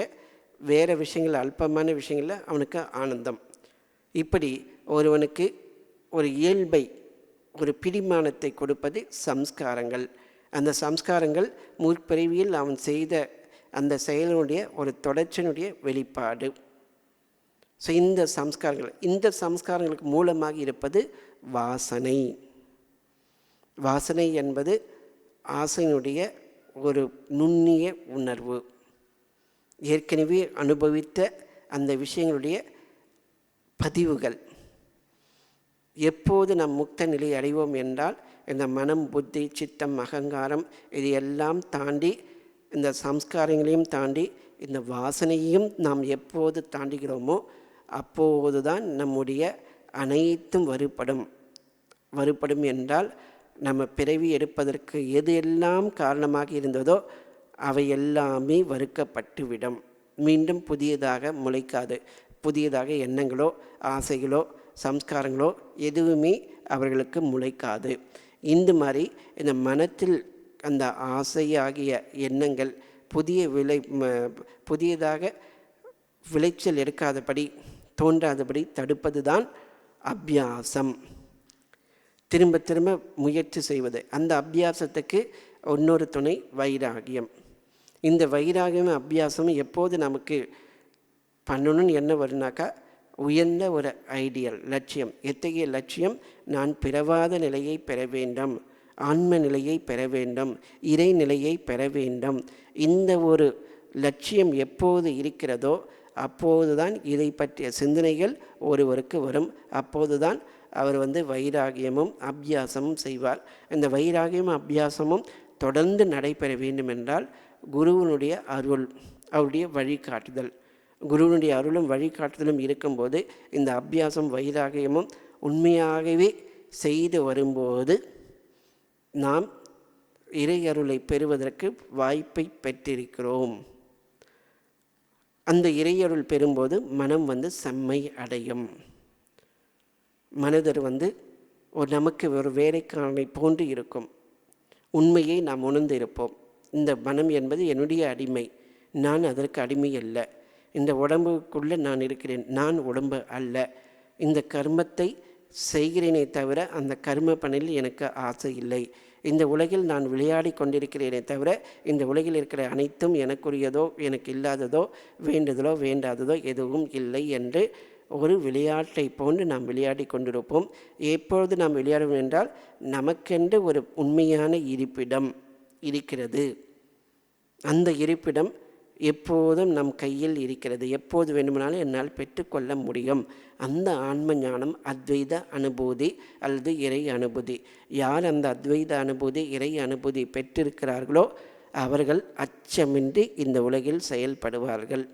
வேறு விஷயங்கள், அல்பமான விஷயங்களில் அவனுக்கு ஆனந்தம். இப்படி ஒருவனுக்கு ஒரு இயல்பை, ஒரு பிடிமானத்தை கொடுப்பது சம்ஸ்காரங்கள். அந்த சம்ஸ்காரங்கள் முற்பிறவியில் அவன் செய்த அந்த செயலினுடைய ஒரு தொடர்ச்சியினுடைய வெளிப்பாடு. ஸோ இந்த சம்ஸ்காரங்களுக்கு மூலமாக இருப்பது வாசனை. வாசனை என்பது ஆசையினுடைய ஒரு நுண்ணிய உணர்வு. ஏற்கனவே அனுபவித்த அந்த விஷயங்களுடைய பதிவுகள். எப்போது நாம் முக்த நிலை அடைவோம் என்றால் இந்த மனம், புத்தி, சித்தம், அகங்காரம் இது எல்லாம் தாண்டி, இந்த சம்ஸ்காரங்களையும் தாண்டி இந்த வாசனையும் நாம் எப்போது தாண்டுகிறோமோ அப்போது தான் நம்முடைய அனைத்தும் வருபடும் என்றால் நம்ம பிறவி எடுப்பதற்கு எது எல்லாம் காரணமாக இருந்ததோ அவை எல்லாமே வறுக்கப்பட்டுவிடும். மீண்டும் புதியதாக முளைக்காது. புதியதாக எண்ணங்களோ, ஆசைகளோ, சம்ஸ்காரங்களோ எதுவுமே அவர்களுக்கு முளைக்காது. இந்த மாதிரி இந்த மனத்தில் அந்த ஆசையாகிய எண்ணங்கள் புதியதாக விளைச்சல் எடுக்காதபடி, தோன்றாதபடி தடுப்பது தான் அபியாசம். திரும்ப திரும்ப முயற்சி செய்வது. அந்த அபியாசத்துக்கு இன்னொரு துணை வைராகியம். இந்த வைராகியம் அபியாசமும் எப்போது நமக்கு பண்ணணும்னு என்ன வருனாக்கா, உயர்ந்த ஒரு ஐடியல் லட்சியம். எத்தகைய லட்சியம்? நான் பிறவாத நிலையை பெற வேண்டும், ஆன்ம நிலையை பெற வேண்டும், இறை நிலையை பெற வேண்டும். இந்த ஒரு லட்சியம் எப்போது இருக்கிறதோ அப்போது தான் இதை பற்றிய சிந்தனைகள் ஒருவருக்கு வரும். அப்போது தான் அவர் வைராகியமும் அபியாசமும் செய்வார். இந்த வைராகியமும் அபியாசமும் தொடர்ந்து நடைபெற வேண்டும் என்றால் குருவினுடைய அருள், அவருடைய வழிகாட்டுதல், குருவினுடைய அருளும் வழிகாட்டுதலும் இருக்கும்போது இந்த அபியாசம் வைராகியமும் உண்மையாகவே செய்து வரும்போது நாம் இறை அருளை பெறுவதற்கு வாய்ப்பை பெற்றிருக்கிறோம். அந்த இறையருள் பெறும்போது மனம் செம்மை அடையும். மனதர் நமக்கு ஒரு வேலைக்காரனை போன்று இருக்கும். உண்மையை நாம் உணர்ந்து இருப்போம். இந்த மனம் என்பது என்னுடைய அடிமை, நான் அதற்கு அடிமை அல்ல. இந்த உடம்புக்குள்ளே நான் இருக்கிறேன், நான் உடம்பு அல்ல. இந்த கர்மத்தை செய்கிறேனே தவிர அந்த கர்ம பணியில் எனக்கு ஆசை இல்லை. இந்த உலகில் நான் விளையாடி கொண்டிருக்கிறேனே தவிர இந்த உலகில் இருக்கிற அனைத்தும் எனக்குரியதோ எனக்கு இல்லாததோ வேண்டுதலோ வேண்டாததோ எதுவும் இல்லை என்று ஒரு விளையாட்டை போன்று நாம் விளையாடி கொண்டிருப்போம். எப்பொழுது நாம் விளையாடுவோம் என்றால் நமக்கென்று ஒரு உண்மையான இருப்பிடம் இருக்கிறது. அந்த இருப்பிடம் எப்போதும் நம் கையில் இருக்கிறது. எப்போது வேண்டுமானாலும் என்னால் பெற்றுக்கொள்ள முடியும். அந்த ஆன்ம ஞானம் அத்வைத அனுபூதி அல்லது இறை அனுபூதி. யார் அந்த அத்வைத அனுபூதி இறை அனுபூதி பெற்றிருக்கிறார்களோ அவர்கள் அச்சமின்றி இந்த உலகில் செயல்படுவார்கள்.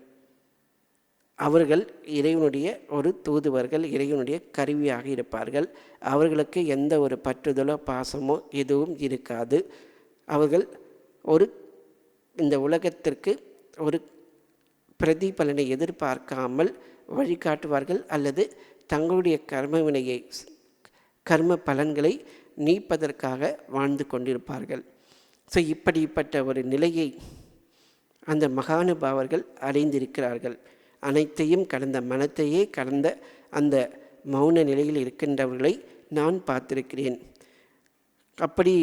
அவர்கள் இறைவனுடைய ஒரு தூதுவர்கள், இறைவனுடைய கருவியாக இருப்பார்கள். அவர்களுக்கு எந்த ஒரு பற்றுதலோ பாசமோ எதுவும் இருக்காது. அவர்கள் இந்த உலகத்திற்கு ஒரு பிரதிபலனை எதிர்பார்க்காமல் வழிகாட்டுவார்கள் அல்லது தங்களுடைய கர்ம பலன்களை நீப்பதற்காக வாழ்ந்து கொண்டிருப்பார்கள். ஸோ இப்படிப்பட்ட ஒரு நிலையை அந்த மகானுபாவர்கள் அடைந்திருக்கிறார்கள். அனைத்தையும் கடந்த மனத்தையே கடந்த அந்த மௌன நிலையில் இருக்கின்றவர்களை நான் பார்த்திருக்கிறேன். அப்படி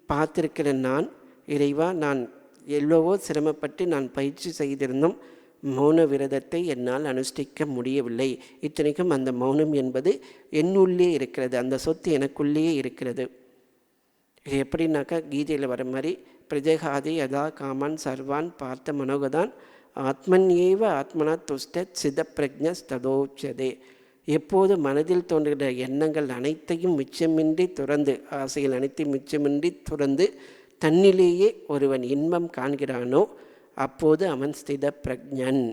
பார்த்திருக்கிற நான், இறைவா, நான் எவ்வளவோ சிரமப்பட்டு நான் பயிற்சி செய்திருந்தும் மௌன விரதத்தை என்னால் அனுஷ்டிக்க முடியவில்லை. இத்தனைக்கும் அந்த மௌனம் என்பது என்னுள்ளே இருக்கிறது, அந்த சொத்து எனக்குள்ளேயே இருக்கிறது. இது எப்படின்னாக்கா கீதையில் வர மாதிரி பிரஜகாதி யதா காமான் சர்வான் பார்த்த மனோகதான் ஆத்மன் ஏவ ஆத்மனா துஷ்ட சித பிரஜ்ஞஸ்ததோச்சதே. எப்போது மனதில் தோன்றுகிற எண்ணங்கள் அனைத்தையும் மிச்சமின்றி துறந்து, ஆசைகள் அனைத்தையும் மிச்சமின்றி துறந்து தன்னிலேயே ஒருவன் இன்பம் காண்கிறானோ அப்போது அவன் ஸ்தித பிரஜன்.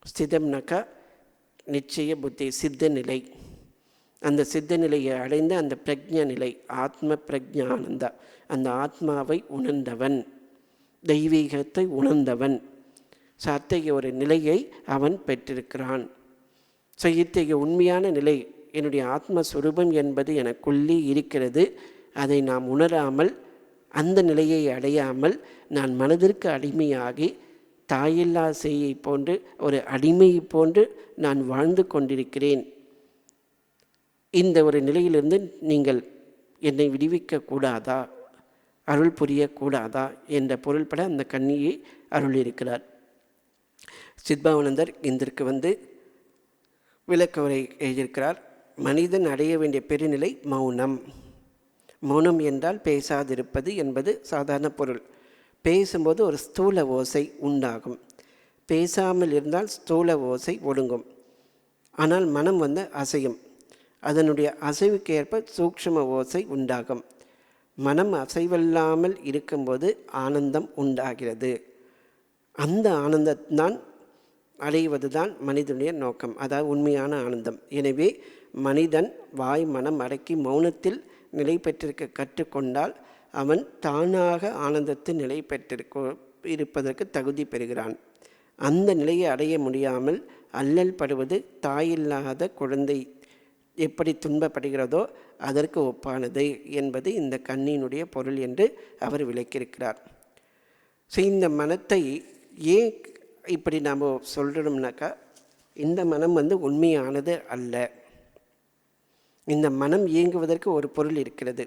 ஸ்திதம்னாக்கா நிச்சய புத்தி, சித்த நிலை. அந்த சித்த நிலையை அடைந்த அந்த பிரஜ்ஞ நிலை, ஆத்ம பிரஜானந்தா, அந்த ஆத்மாவை உணர்ந்தவன், தெய்வீகத்தை உணர்ந்தவன். ஸோ அத்தகைய ஒரு நிலையை அவன் பெற்றிருக்கிறான். ஸோ இத்தகைய உண்மையான நிலை, என்னுடைய ஆத்மஸ்வரூபம் என்பது எனக்குள்ளே இருக்கிறது. அதை நாம் உணராமல், அந்த நிலையை அடையாமல் நான் மனதிற்கு அடிமையாகி தாயில்லா சேயை போன்று ஒரு அடிமையை போன்று நான் வாழ்ந்து கொண்டிருக்கிறேன். இந்த ஒரு நிலையிலிருந்து நீங்கள் என்னை விடுவிக்கக்கூடாதா, அருள் புரியக்கூடாதா என்ற பொருள்பட அந்த கன்னியை அருளியிருக்கிறார். சித்பவானந்தர் இதற்கு விளக்கவுரை எழுதியிருக்கிறார். மனிதன் அடைய வேண்டிய பெருநிலை மௌனம். மௌனம் என்றால் பேசாதிருப்பது என்பது சாதாரண பொருள். பேசும்போது ஒரு ஸ்தூல ஓசை உண்டாகும். பேசாமல் இருந்தால் ஸ்தூல ஓசை ஒடுங்கும். ஆனால் மனம் அசையும். அதனுடைய அசைவுக்கு ஏற்ப சூக்ஷ்ம ஓசை உண்டாகும். மனம் அசைவில்லாமல் இருக்கும்போது ஆனந்தம் உண்டாகிறது. அந்த ஆனந்தத்தான் அடைவது தான் மனிதனுடைய நோக்கம், அதாவது உண்மையான ஆனந்தம். எனவே மனிதன் வாய் மனம் அடக்கி மௌனத்தில் நிலை பெற்றிருக்க கற்றுக்கொண்டால் அவன் தானாக ஆனந்தத்தில் நிலை இருப்பதற்கு தகுதி பெறுகிறான். அந்த நிலையை அடைய முடியாமல் அல்லல் படுவது தாயில்லாத குழந்தை எப்படி துன்பப்படுகிறதோ அதற்கு ஒப்பானது என்பது இந்த கண்ணியினுடைய பொருள் என்று அவர் விளக்கியிருக்கிறார். ஸோ இந்த மனத்தை ஏன் இப்படி நாம் சொல்கிறோம்னாக்கா, இந்த மனம் உண்மையானது அல்ல. இந்த மனம் இயங்குவதற்கு ஒரு பொருள் இருக்கிறது,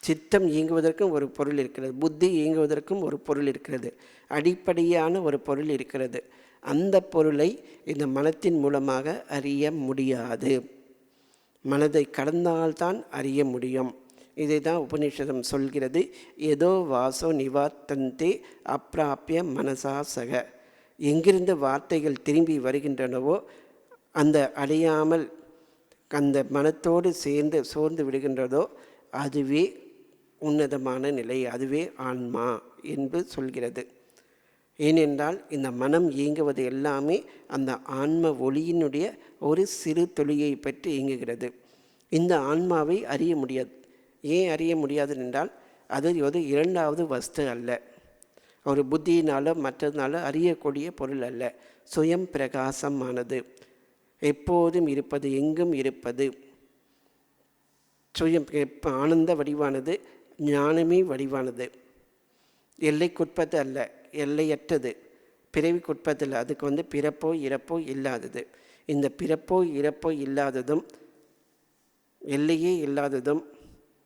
சித்தம் இயங்குவதற்கும் ஒரு பொருள் இருக்கிறது, புத்தி இயங்குவதற்கும் ஒரு பொருள் இருக்கிறது, அடிப்படையான ஒரு பொருள் இருக்கிறது. அந்த பொருளை இந்த மனத்தின் மூலமாக அறிய முடியாது. மனதை கடந்தால்தான் அறிய முடியும். இதை தான் உபநிஷதம் சொல்கிறது. ஏதோ வாசோ நிவார்த்தந்தே அப்பிராப்பிய மனசா சக. எங்கிருந்து வார்த்தைகள் திரும்பி வருகின்றனவோ அந்த அடையாமல் அந்த மனத்தோடு சோர்ந்து விடுகின்றதோ அதுவே உன்னதமான நிலை, அதுவே ஆன்மா என்று சொல்கிறது. ஏனென்றால் இந்த மனம் இயங்குவது எல்லாமே அந்த ஆன்ம ஒளியினுடைய ஒரு சிறு துளியை பற்றி இயங்குகிறது. இந்த ஆன்மாவை அறிய முடியாது. ஏன் அறிய முடியாது என்றால் அது ஒரு இரண்டாவது வஸ்து அல்ல, ஒரு புத்தியினாலோ மற்றதுனாலோ அறியக்கூடிய பொருள் அல்ல. சுயம் பிரகாசமானது, எப்போதும் இருப்பது, எங்கும் இருப்பது, சுயம் ஆனந்த வடிவானது, ஞானமே வடிவானது. எல்லைக்குட்பது அல்ல, எல்லையற்றது, பிறவிக்குட்பது இல்லை. அதுக்கு பிறப்போ இறப்போ இல்லாதது. இந்த பிறப்போ இறப்போ இல்லாததும் எல்லையே இல்லாததும்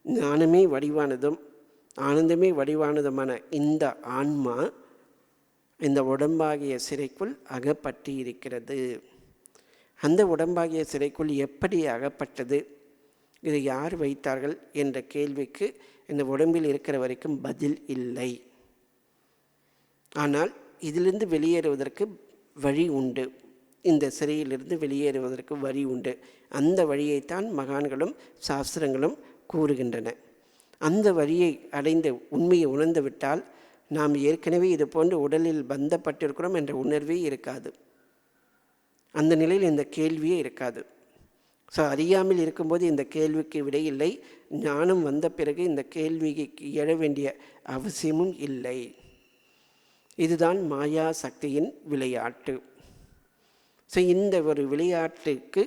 ஞானமே வடிவானதும் ஆனந்தமே வடிவானதுமான இந்த ஆன்மா இந்த உடம்பாகிய சிறைக்குள் அகப்பட்டு இருக்கிறது. அந்த உடம்பாகிய சிறைக்குள் எப்படி அகப்பட்டது, இதை யார் வைத்தார்கள் என்ற கேள்விக்கு இந்த உடம்பில் இருக்கிற வரைக்கும் பதில் இல்லை. ஆனால் இதிலிருந்து வெளியேறுவதற்கு வழி உண்டு. இந்த சிறையிலிருந்து வெளியேறுவதற்கு வழி உண்டு. அந்த வழியைத்தான் மகான்களும் சாஸ்திரங்களும் கூறுகின்றன. அந்த வழியை அடைந்த உண்மையை உணர்ந்து விட்டால் நாம் ஏற்கனவே இது போன்று உடலில் பந்தப்பட்டிருக்கிறோம் என்ற உணர்வே இருக்காது. அந்த நிலையில் இந்த கேள்வியே இருக்காது. ஸோ அறியாமல் இருக்கும்போது இந்த கேள்விக்கு விடையில்லை. ஞானம் வந்த பிறகு இந்த கேள்விக்கு எழ வேண்டிய அவசியமும் இல்லை. இதுதான் மாயா சக்தியின் விளையாட்டு. ஸோ இந்த ஒரு விளையாட்டுக்கு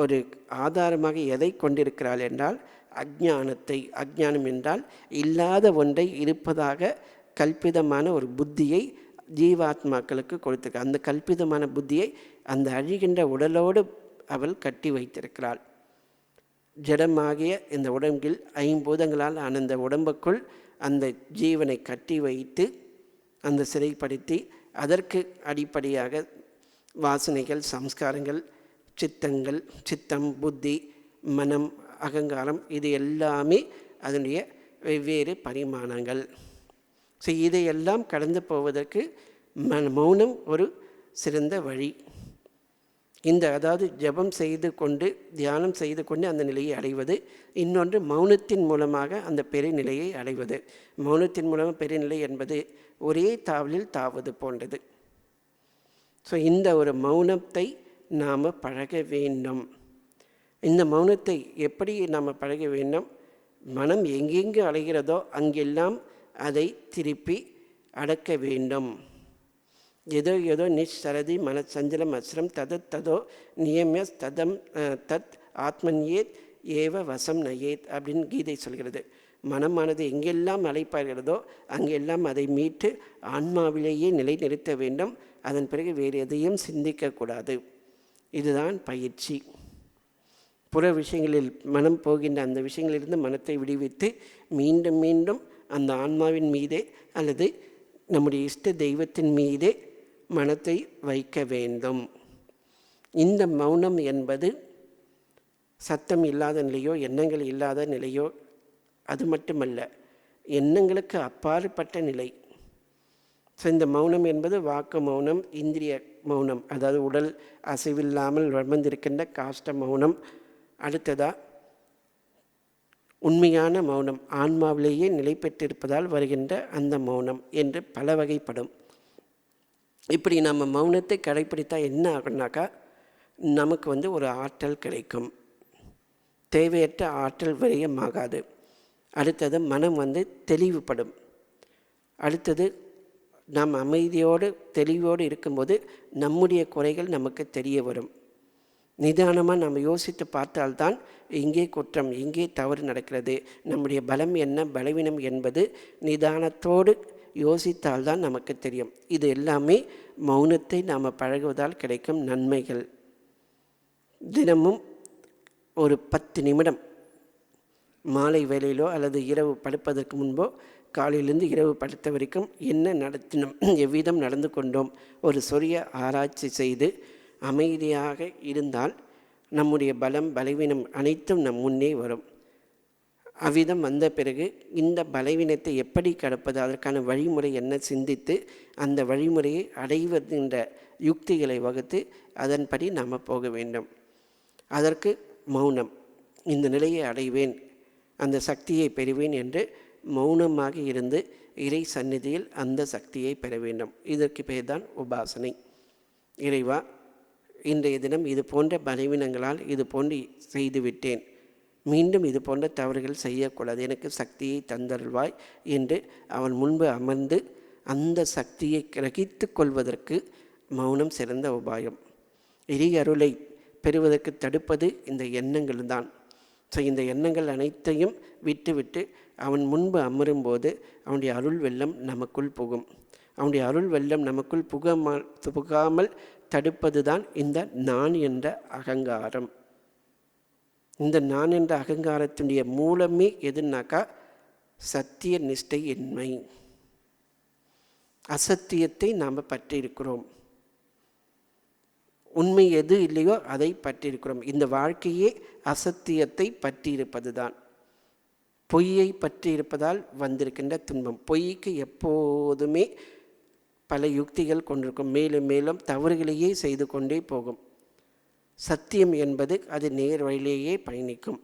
ஒரு ஆதாரமாக எதை கொண்டிருக்கிறாள் என்றால் அஞ்ஞானத்தை. அஞ்ஞானம் என்றால் இல்லாத ஒன்றை இருப்பதாக கல்பிதமான ஒரு புத்தியை ஜீவாத்மாக்களுக்கு கொடுத்திருக்க. அந்த கல்பிதமான புத்தியை அந்த அழிகின்ற உடலோடு அவள் கட்டி வைத்திருக்கிறாள். ஜடமாகிய இந்த உடம்பில் ஐம்பூதங்களால் அந்த உடம்புக்குள் அந்த ஜீவனை கட்டி வைத்து அந்த சிறைப்படுத்தி அதற்கு அடிப்படையாக வாசனைகள், சம்ஸ்காரங்கள், சித்தம், புத்தி, மனம், அகங்காரம், இது எல்லாமே அதனுடைய வெவ்வேறு பரிமாணங்கள். ஸோ இதையெல்லாம் கடந்து போவதற்கு மௌனம் ஒரு சிறந்த வழி. அதாவது ஜபம் செய்து கொண்டு தியானம் செய்து கொண்டு அந்த நிலையை அடைவது. இன்னொன்று மௌனத்தின் மூலமாக அந்த பெருநிலையை அடைவது. மௌனத்தின் மூலமாக பெருநிலை என்பது ஒரே தாவலில் தாவது போன்றது. ஸோ இந்த ஒரு மௌனத்தை நாம் பழக வேண்டும். இந்த மௌனத்தை எப்படி நாம் பழக வேண்டும்? மனம் எங்கெங்கு அலைகிறதோ அங்கெல்லாம் அதை திருப்பி அடக்க வேண்டும். ஏதோ நிச்சரதி மனசஞ்சலம் அஸ்ரம் ததோ நியமிய தத் ஆத்மன்யேத் ஏவ வசம் நயேத் அப்படின்னு கீதை சொல்கிறது. மனமானது எங்கெல்லாம் அலைப்பாகிறதோ அங்கெல்லாம் அதை மீட்டு ஆன்மாவிலேயே நிலைநிறுத்த வேண்டும். அதன் பிறகு வேறு எதையும் சிந்திக்கக்கூடாது. இதுதான் பயிற்சி. புற விஷயங்களில் மனம் போகின்ற அந்த விஷயங்களிலிருந்து மனத்தை விடுவித்து மீண்டும் மீண்டும் அந்த ஆன்மாவின் மீதே அல்லது நம்முடைய இஷ்ட தெய்வத்தின் மீதே மனத்தை வைக்க வேண்டும். இந்த மௌனம் என்பது சத்தம் இல்லாத நிலையோ எண்ணங்கள் இல்லாத நிலையோ அது மட்டுமல்ல, எண்ணங்களுக்கு அப்பாற்பட்ட நிலை. ஸோ இந்த மௌனம் என்பது வாக்கு மௌனம், இந்திரிய மௌனம், அதாவது உடல் அசைவில்லாமல் வளர்ந்திருக்கின்ற காஷ்ட மௌனம். அடுத்ததாக உண்மையான மௌனம், ஆன்மாவிலேயே நிலை பெற்றிருப்பதால் வருகின்ற அந்த மௌனம் என்று பல வகைப்படும். இப்படி நம்ம மௌனத்தை கடைப்பிடித்தால் என்ன ஆகுனாக்கா நமக்கு ஒரு ஆற்றல் கிடைக்கும். தேவையற்ற ஆற்றல் விரயமாகாது. அடுத்தது மனம் தெளிவுபடும். அடுத்தது நாம் அமைதியோடு தெளிவோடு இருக்கும்போது நம்முடைய குறைகள் நமக்கு தெரிய வரும். நிதானமாக நம்ம யோசித்து பார்த்தால்தான் எங்கே குற்றம், எங்கே தவறு நடக்கிறது, நம்முடைய பலம் என்ன, பலவீனம் என்பது நிதானத்தோடு யோசித்தால்தான் நமக்கு தெரியும். இது எல்லாமே மௌனத்தை நாம் பழகுவதால் கிடைக்கும் நன்மைகள். தினமும் ஒரு 10 நிமிடம் மாலை வேளையிலோ அல்லது இரவு படுப்பதற்கு முன்போ, காலையிலிருந்து இரவு படுத்த வரைக்கும் என்ன நடத்தினோம், எவ்விதம் நடந்து கொண்டோம், ஒரு சொரிய ஆராய்ச்சி செய்து அமைதியாக இருந்தால் நம்முடைய பலம் பலவீனம் அனைத்தும் நம் முன்னே வரும். அவ்விதம் வந்த பிறகு இந்த பலவீனத்தை எப்படி கடப்பது, அதற்கான வழிமுறை என்ன சிந்தித்து அந்த வழிமுறையை அடைவதென்ற யுக்திகளை வகுத்து அதன்படி நாம் போக வேண்டும். அதற்கு மௌனம், இந்த நிலையை அடைவேன், அந்த சக்தியை பெறுவேன் என்று மௌனமாக இருந்து இறை சந்நிதியில் அந்த சக்தியை பெற வேண்டும். இதற்கு பேர் தான் உபாசனை. இறைவா, இன்றைய தினம் இது போன்ற பலவீனங்களால் இது போன்று செய்துவிட்டேன், மீண்டும் இது போன்ற தவறுகள் செய்யக்கூடாது, எனக்கு சக்தியை தந்தருள்வாய் என்று அவன் முன்பு அமர்ந்து அந்த சக்தியை கிரகித்து கொள்வதற்கு மௌனம் சிறந்த உபாயம். இறை அருளை பெறுவதற்கு தடுப்பது இந்த எண்ணங்கள் தான். ஸோ இந்த எண்ணங்கள் அனைத்தையும் விட்டு அவன் முன்பு அமரும்போது அவனுடைய அருள் வெள்ளம் நமக்குள் புகும். அவனுடைய அருள் வெள்ளம் நமக்குள் புகாமல் தடுப்பது தான் இந்த நான் என்ற அகங்காரம். இந்த நான் என்ற அகங்காரத்தினுடைய மூலமே எதுனாக்கா சத்திய நிஷ்டை இன்மை. அசத்தியத்தை நாம் பற்றி இருக்கிறோம். உண்மை எது இல்லையோ அதை பற்றி இருக்கிறோம். இந்த வாழ்க்கையே அசத்தியத்தை பற்றி இருப்பது தான். பொய்யை பற்றி இருப்பதால் வந்திருக்கின்ற துன்பம். பொய்க்கு எப்போதுமே பல யுக்திகள் கொண்டிருக்கும். மேலும் மேலும் தவறுகளையே செய்து கொண்டே போகும். சத்தியம் என்பது அது நேர் வழியிலேயே பயணிக்கும்.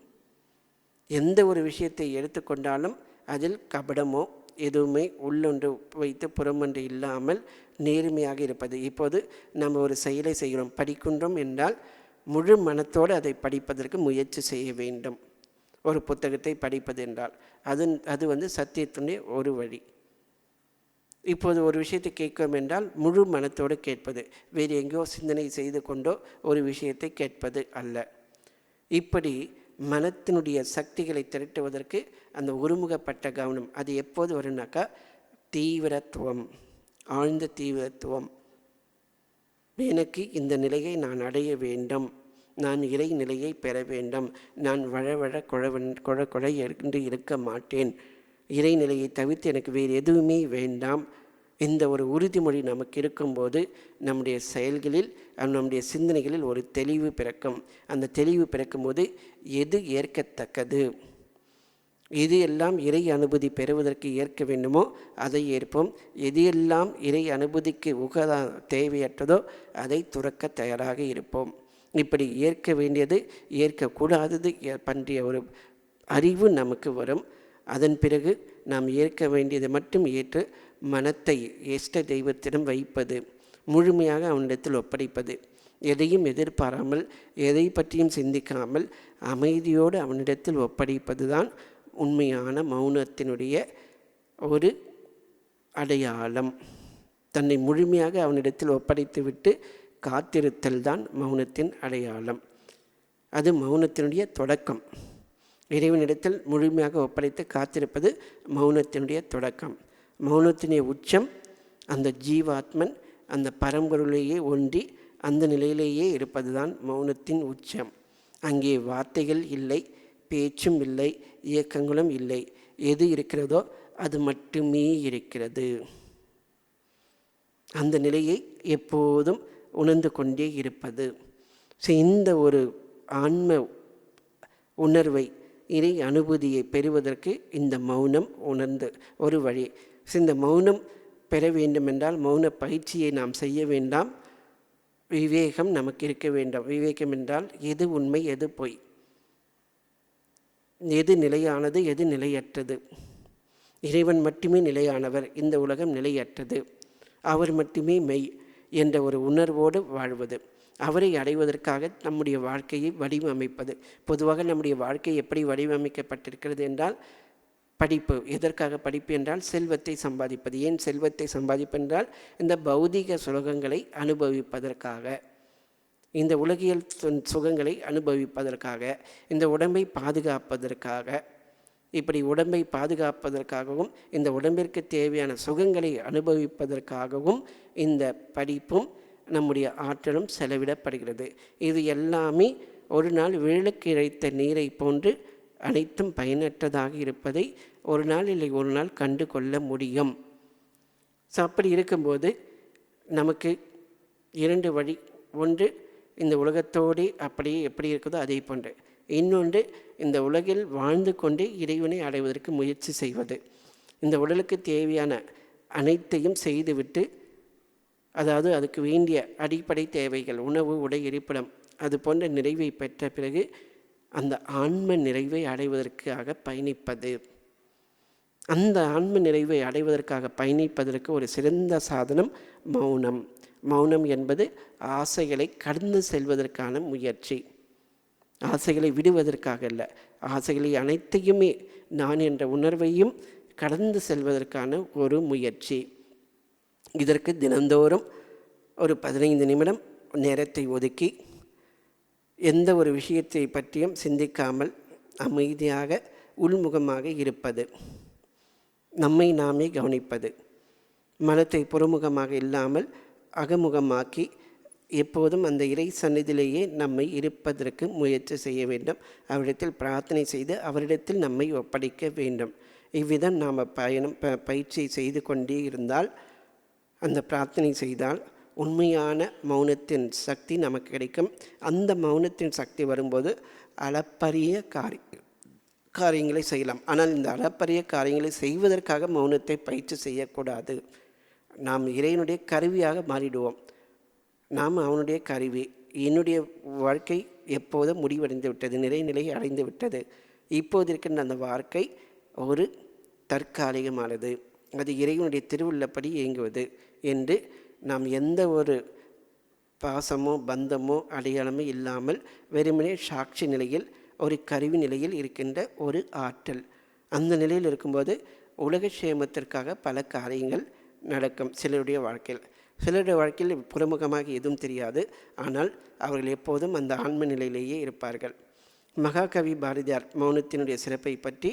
எந்த ஒரு விஷயத்தை எடுத்துக்கொண்டாலும் அதில் கபடமோ எதுவுமே உள்ளொன்று வைத்து புறமொன்று இல்லாமல் நேர்மையாக இருப்பது. இப்போது நம்ம ஒரு செயலை செய்கிறோம், படிக்கின்றோம் என்றால் முழு மனத்தோடு அதை படிப்பதற்கு முயற்சி செய்ய வேண்டும். ஒரு புத்தகத்தை படிப்பது என்றால் அது சத்தியத்தினுடைய ஒரு வழி. இப்போது ஒரு விஷயத்தை கேட்கிறோம் என்றால் முழு மனத்தோடு கேட்பது, வேறு எங்கேயோ சிந்தனை செய்து கொண்டோ ஒரு விஷயத்தை கேட்பது அல்ல. இப்படி மனத்தினுடைய சக்திகளை திரட்டுவதற்கு அந்த ஒருமுகப்பட்ட கவனம் அது எப்போது வரும்னாக்கா தீவிரத்துவம், ஆழ்ந்த தீவிரத்துவம். எனக்கு இந்த நிலையை நான் அடைய வேண்டும், நான் இறை நிலையை பெற வேண்டும், நான் வழவழ குழ என்று இருக்க மாட்டேன், இறை நிலையை தவிர்த்து எனக்கு வேறு எதுவுமே வேண்டாம். இந்த ஒரு உறுதிமொழி நமக்கு இருக்கும்போது நம்முடைய செயல்களில் நம்முடைய சிந்தனைகளில் ஒரு தெளிவு பிறக்கும். அந்த தெளிவு பிறக்கும்போது எது ஏற்கத்தக்கது, எது எல்லாம் இறை அனுபூதி பெறுவதற்கு ஏற்க வேண்டுமோ அதை ஏற்போம். எது எல்லாம் இறை அனுபூதிக்கு தேவையற்றதோ அதை துறக்க தயாராக இருப்போம். இப்படி ஏற்க வேண்டியது ஏற்கக்கூடாதது பற்றிய ஒரு அறிவு நமக்கு வரும். அதன் பிறகு நாம் ஏற்க வேண்டியதை மட்டும் ஏற்று மனத்தை இஷ்ட தெய்வத்திடம் வைப்பது, முழுமையாக அவனிடத்தில் ஒப்படைப்பது, எதையும் எதிர்பாராமல் எதை பற்றியும் சிந்திக்காமல் அமைதியோடு அவனிடத்தில் ஒப்படைப்பது தான் உண்மையான மௌனத்தினுடைய ஒரு அடையாளம். தன்னை முழுமையாக அவனிடத்தில் ஒப்படைத்து விட்டு காத்திருத்தல் தான் மௌனத்தின் அடையாளம். அது மௌனத்தினுடைய தொடக்கம். இறைவனிடத்தில் முழுமையாக ஒப்படைத்து காத்திருப்பது மௌனத்தினுடைய தொடக்கம். மௌனத்தினுடைய உச்சம் அந்த ஜீவாத்மன் அந்த பரம்பொருளையே ஒன்றி அந்த நிலையிலேயே இருப்பது தான் மௌனத்தின் உச்சம். அங்கே வார்த்தைகள் இல்லை, பேச்சும் இல்லை, இயக்கங்களும் இல்லை. எது இருக்கிறதோ அது மட்டுமே இருக்கிறது. அந்த நிலையை எப்போதும் உணர்ந்து கொண்டே இருப்பது. இந்த ஒரு ஆன்ம உணர்வை இறை அனுபூதியை பெறுவதற்கு இந்த மௌனம் உணர்ந்து ஒரு வழி. இந்த மௌனம் பெற வேண்டுமென்றால் மௌன பயிற்சியை நாம் செய்ய வேண்டாம். விவேகம் நமக்கு இருக்க வேண்டும். விவேகம் என்றால் எது உண்மை எது பொய், எது நிலையானது எது நிலையற்றது. இறைவன் மட்டுமே நிலையானவர், இந்த உலகம் நிலையற்றது, அவர் மட்டுமே மெய் என்ற ஒரு உணர்வோடு வாழ்வது. அவரை அடைவதற்காக நம்முடைய வாழ்க்கையை வடிவமைப்பது. பொதுவாக நம்முடைய வாழ்க்கை எப்படி வடிவமைக்கப்பட்டிருக்கிறது என்றால் படிப்பு. எதற்காக படிப்பு என்றால் செல்வத்தை சம்பாதிப்பது. ஏன் செல்வத்தை சம்பாதிப்பென்றால் இந்த பௌதிக சுகங்களை அனுபவிப்பதற்காக, இந்த உலகியல் சுகங்களை அனுபவிப்பதற்காக, இந்த உடம்பை பாதுகாப்பதற்காக. இப்படி உடம்பை பாதுகாப்பதற்காகவும் இந்த உடம்பிற்கு தேவையான சுகங்களை அனுபவிப்பதற்காகவும் இந்த படிப்பும் நம்முடைய ஆற்றலும் செலவிடப்படுகிறது. இது எல்லாமே ஒரு நாள் விழலுக்கு இறைத்த நீரை போன்று அனைத்தும் பயனற்றதாக இருப்பதை ஒரு நாள் இல்லை ஒரு நாள் கண்டு கொள்ள முடியும். அப்படி இருக்கும்போது நமக்கு இரண்டு வழி. ஒன்று இந்த உலகத்தோடு அப்படியே எப்படி இருக்குதோ அதே போன்று. இன்னொன்று இந்த உலகில் வாழ்ந்து கொண்டு இறைவனை அடைவதற்கு முயற்சி செய்வது. இந்த உடலுக்கு தேவையான அனைத்தையும் செய்துவிட்டு, அதாவது அதுக்கு வேண்டிய அடிப்படை தேவைகள் உணவு உடை இருப்பிடம் அது போன்ற நிறைவை பெற்ற பிறகு அந்த ஆன்ம நிறைவை அடைவதற்காக பயணிப்பது. அந்த ஆன்ம நிறைவை அடைவதற்காக பயணிப்பதற்கு ஒரு சிறந்த சாதனம் மௌனம். மௌனம் என்பது ஆசைகளை கடந்து செல்வதற்கான முயற்சி. ஆசைகளை விடுவதற்காக அல்ல, ஆசைகளை அனைத்தையுமே நான் என்ற உணர்வையும் கடந்து செல்வதற்கான ஒரு முயற்சி. இதற்கு தினந்தோறும் ஒரு 15 நிமிடம் நேரத்தை ஒதுக்கி எந்த ஒரு விஷயத்தை பற்றியும் சிந்திக்காமல் அமைதியாக உள்முகமாக இருப்பது, நம்மை நாமே கவனிப்பது, மனத்தை புறமுகமாக இல்லாமல் அகமுகமாக்கி எப்போதும் அந்த இறை சந்நிதியிலேயே நம்மை இருப்பதற்கு முயற்சி செய்ய வேண்டும். அவரிடத்தில் பிரார்த்தனை செய்து அவரிடத்தில் நம்மை ஒப்படைக்க வேண்டும். இவ்விதம் நாம் பயிற்சி செய்து கொண்டே இருந்தால், அந்த பிரார்த்தனை செய்தால் உண்மையான மௌனத்தின் சக்தி நமக்கு கிடைக்கும். அந்த மௌனத்தின் சக்தி வரும்போது அளப்பரிய காரியங்களை செய்யலாம். ஆனால் இந்த அளப்பரிய காரியங்களை செய்வதற்காக மௌனத்தை பயிற்சி செய்யக்கூடாது. நாம் இறைவனுடைய கருவியாக மாறிடுவோம். நாம் அவனுடைய கருவி. என்னுடைய வாழ்க்கை எப்போதும் முடிவடைந்து விட்டது, நிறைநிலையை அடைந்து விட்டது. இப்போது இருக்கின்ற அந்த வாழ்க்கை ஒரு தற்காலிகமானது, அது இறைவனுடைய திருவுள்ளப்படி இயங்குவது என்று நாம் எந்த ஒரு பாசமோ பந்தமோ அடையாளமோ இல்லாமல் வெறுமனே சாட்சி நிலையில், ஒரு கருவி நிலையில் இருக்கின்ற ஒரு ஆற்றல். அந்த நிலையில் இருக்கும்போது உலக சேமத்திற்காக பல காரியங்கள் நடக்கும். சிலருடைய வாழ்க்கையில் புறமுகமாக எதுவும் தெரியாது, ஆனால் அவர்கள் எப்போதும் அந்த ஆன்ம நிலையிலேயே இருப்பார்கள். மகாகவி பாரதியார் மௌனத்தினுடைய சிறப்பை பற்றி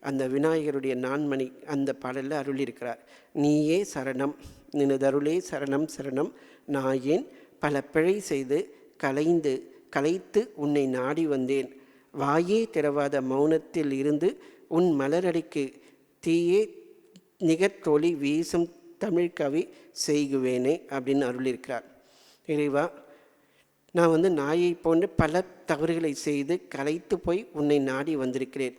அந்த விநாயகருடைய நான்மணி அந்த பாடலில் அருளியிருக்கிறார். நீயே சரணம், நினதருளே சரணம் சரணம், நாயேன் பல பிழை செய்து கலைத்து உன்னை நாடி வந்தேன், வாயே திறவாத மௌனத்தில் இருந்து உன் மலரடிக்கு தீயே நிகர்த்தொளி வீசும் தமிழ் கவி செய்குவேனே அப்படின்னு அருளியிருக்கிறார். இறைவா, நான் நாயை போன்று பல தவறுகளை செய்து கலைத்து போய் உன்னை நாடி வந்திருக்கிறேன்.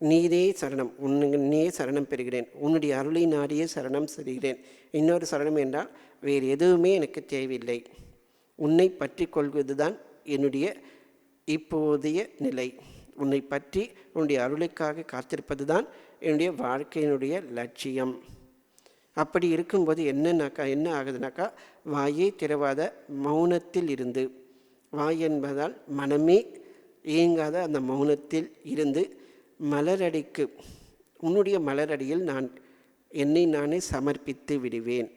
நீரே சரணம், உன்னையே சரணம் பெறுகிறேன், உன்னுடைய அருளை நாடியே சரணம் செய்கிறேன். இன்னொரு சரணம் என்றால் வேறு எதுவுமே எனக்கு தேவையில்லை, உன்னை பற்றி கொள்வது தான் என்னுடைய இப்போதைய நிலை. உன்னை பற்றி உன்னுடைய அருளுக்காக காத்திருப்பது தான் என்னுடைய வாழ்க்கையினுடைய லட்சியம். அப்படி இருக்கும்போது என்ன ஆகுதுனாக்கா, வாயே திறவாத மௌனத்தில் இருந்து, வாய் என்பதால் மனமே இயங்காத அந்த மௌனத்தில் இருந்து மலரடிக்கு, உன்னுடைய மலரடியில் நான் என்னை நானே சமர்ப்பித்து விடுவேன்.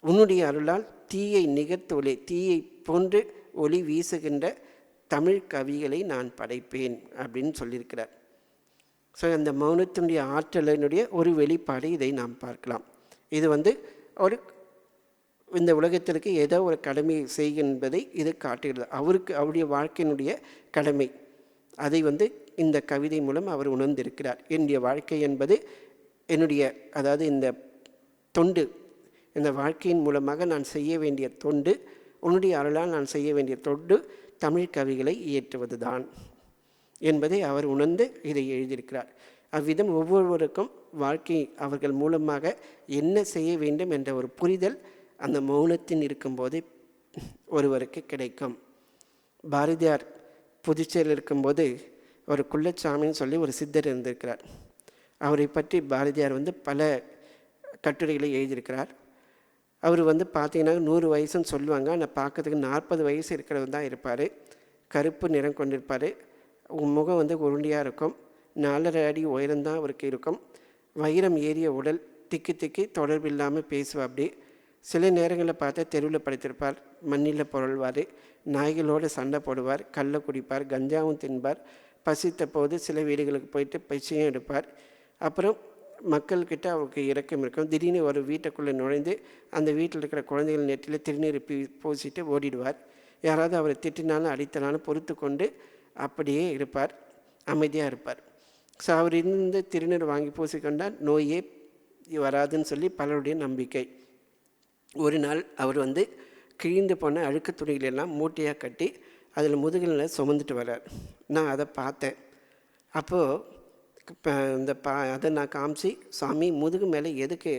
உன்னுடைய அருளால் தீயை நிகர்த்தொளி, தீயை போன்று ஒளி வீசுகின்ற தமிழ் கவிகளை நான் படைப்பேன் அப்படின்னு சொல்லியிருக்கிறார். ஸோ அந்த மௌனத்தினுடைய ஆற்றலினுடைய ஒரு வெளிப்பாடு இதை நாம் பார்க்கலாம். இது ஒரு இந்த உலகத்திற்கு ஏதோ ஒரு கடமை செய்கின்றதை இது காட்டுகிறது. அவருடைய வாழ்க்கையினுடைய கடமை, அதை இந்த கவிதை மூலம் அவர் உணர்ந்திருக்கிறார். என்னுடைய வாழ்க்கை என்பது அதாவது இந்த தொண்டு, இந்த வாழ்க்கையின் மூலமாக நான் செய்ய வேண்டிய தொண்டு, உன்னுடைய அருளால் நான் செய்ய வேண்டிய தொண்டு தமிழ் கவிகளை இயற்றுவது தான் என்பதை அவர் உணர்ந்து இதை எழுதியிருக்கிறார். அவ்விதம் ஒவ்வொருவருக்கும் வாழ்க்கை அவர்கள் மூலமாக என்ன செய்ய வேண்டும் என்ற ஒரு புரிதல் அந்த மௌனத்தின் இருக்கும்போது ஒருவருக்கு கிடைக்கும். பாரதியார் புதுச்சேரியில் இருக்கும்போது ஒரு குள்ளச்சாமின்னு சொல்லி ஒரு சித்தர் இருந்திருக்கிறார். அவரை பற்றி பாரதியார் பல கட்டுரைகளை எழுதியிருக்கிறார். அவர் பார்த்தீங்கன்னா 100 வயசுன்னு சொல்லுவாங்க, ஆனால் பார்க்கறதுக்கு 40 வயசு இருக்கிறவர் தான் இருப்பார். கருப்பு நிறம் கொண்டிருப்பார். முகம் உருண்டியாக இருக்கும். 4.5 அடி உயரம்தான் அவருக்கு இருக்கும். வைரம் ஏறிய உடல், திக்கி தொடர்பில்லாமல் பேசுவார். அப்படி சில நேரங்களில் பார்த்தா தெருவில் படுத்திருப்பார், மண்ணில் புரள்வார், நாய்களோடு சண்டை போடுவார், கல்லை குடிப்பார், கஞ்சாவும் தின்பார். பசித்த போது சில வீடுகளுக்கு போயிட்டு பிச்சையும் எடுப்பார். அப்புறம் மக்கள்கிட்ட அவருக்கு இரக்கம் இருக்கும். திடீர்னு ஒரு வீட்டுக்குள்ளே நுழைந்து அந்த வீட்டில் இருக்கிற குழந்தைகள் நெற்றில் திருநீர் பூசிட்டு ஓடிடுவார். யாராவது அவரை திட்டினாலும் அடித்தனாலும் பொறுத்து கொண்டு அப்படியே இருப்பார், அமைதியாக இருப்பார். ஸோ அவர் திருநீர் வாங்கி பூசிக்கொண்டால் நோயே வராதுன்னு சொல்லி பலருடைய நம்பிக்கை. ஒரு நாள் அவர் கிழிந்து போன அழுக்கு துணிகளெல்லாம் மூட்டையாக கட்டி அதில் முதுகில் சுமந்துட்டு வர்றார். நான் அதை பார்த்தேன். அப்போது அதை நான் காமிச்சு, சாமி முதுகு மேலே எதுக்கு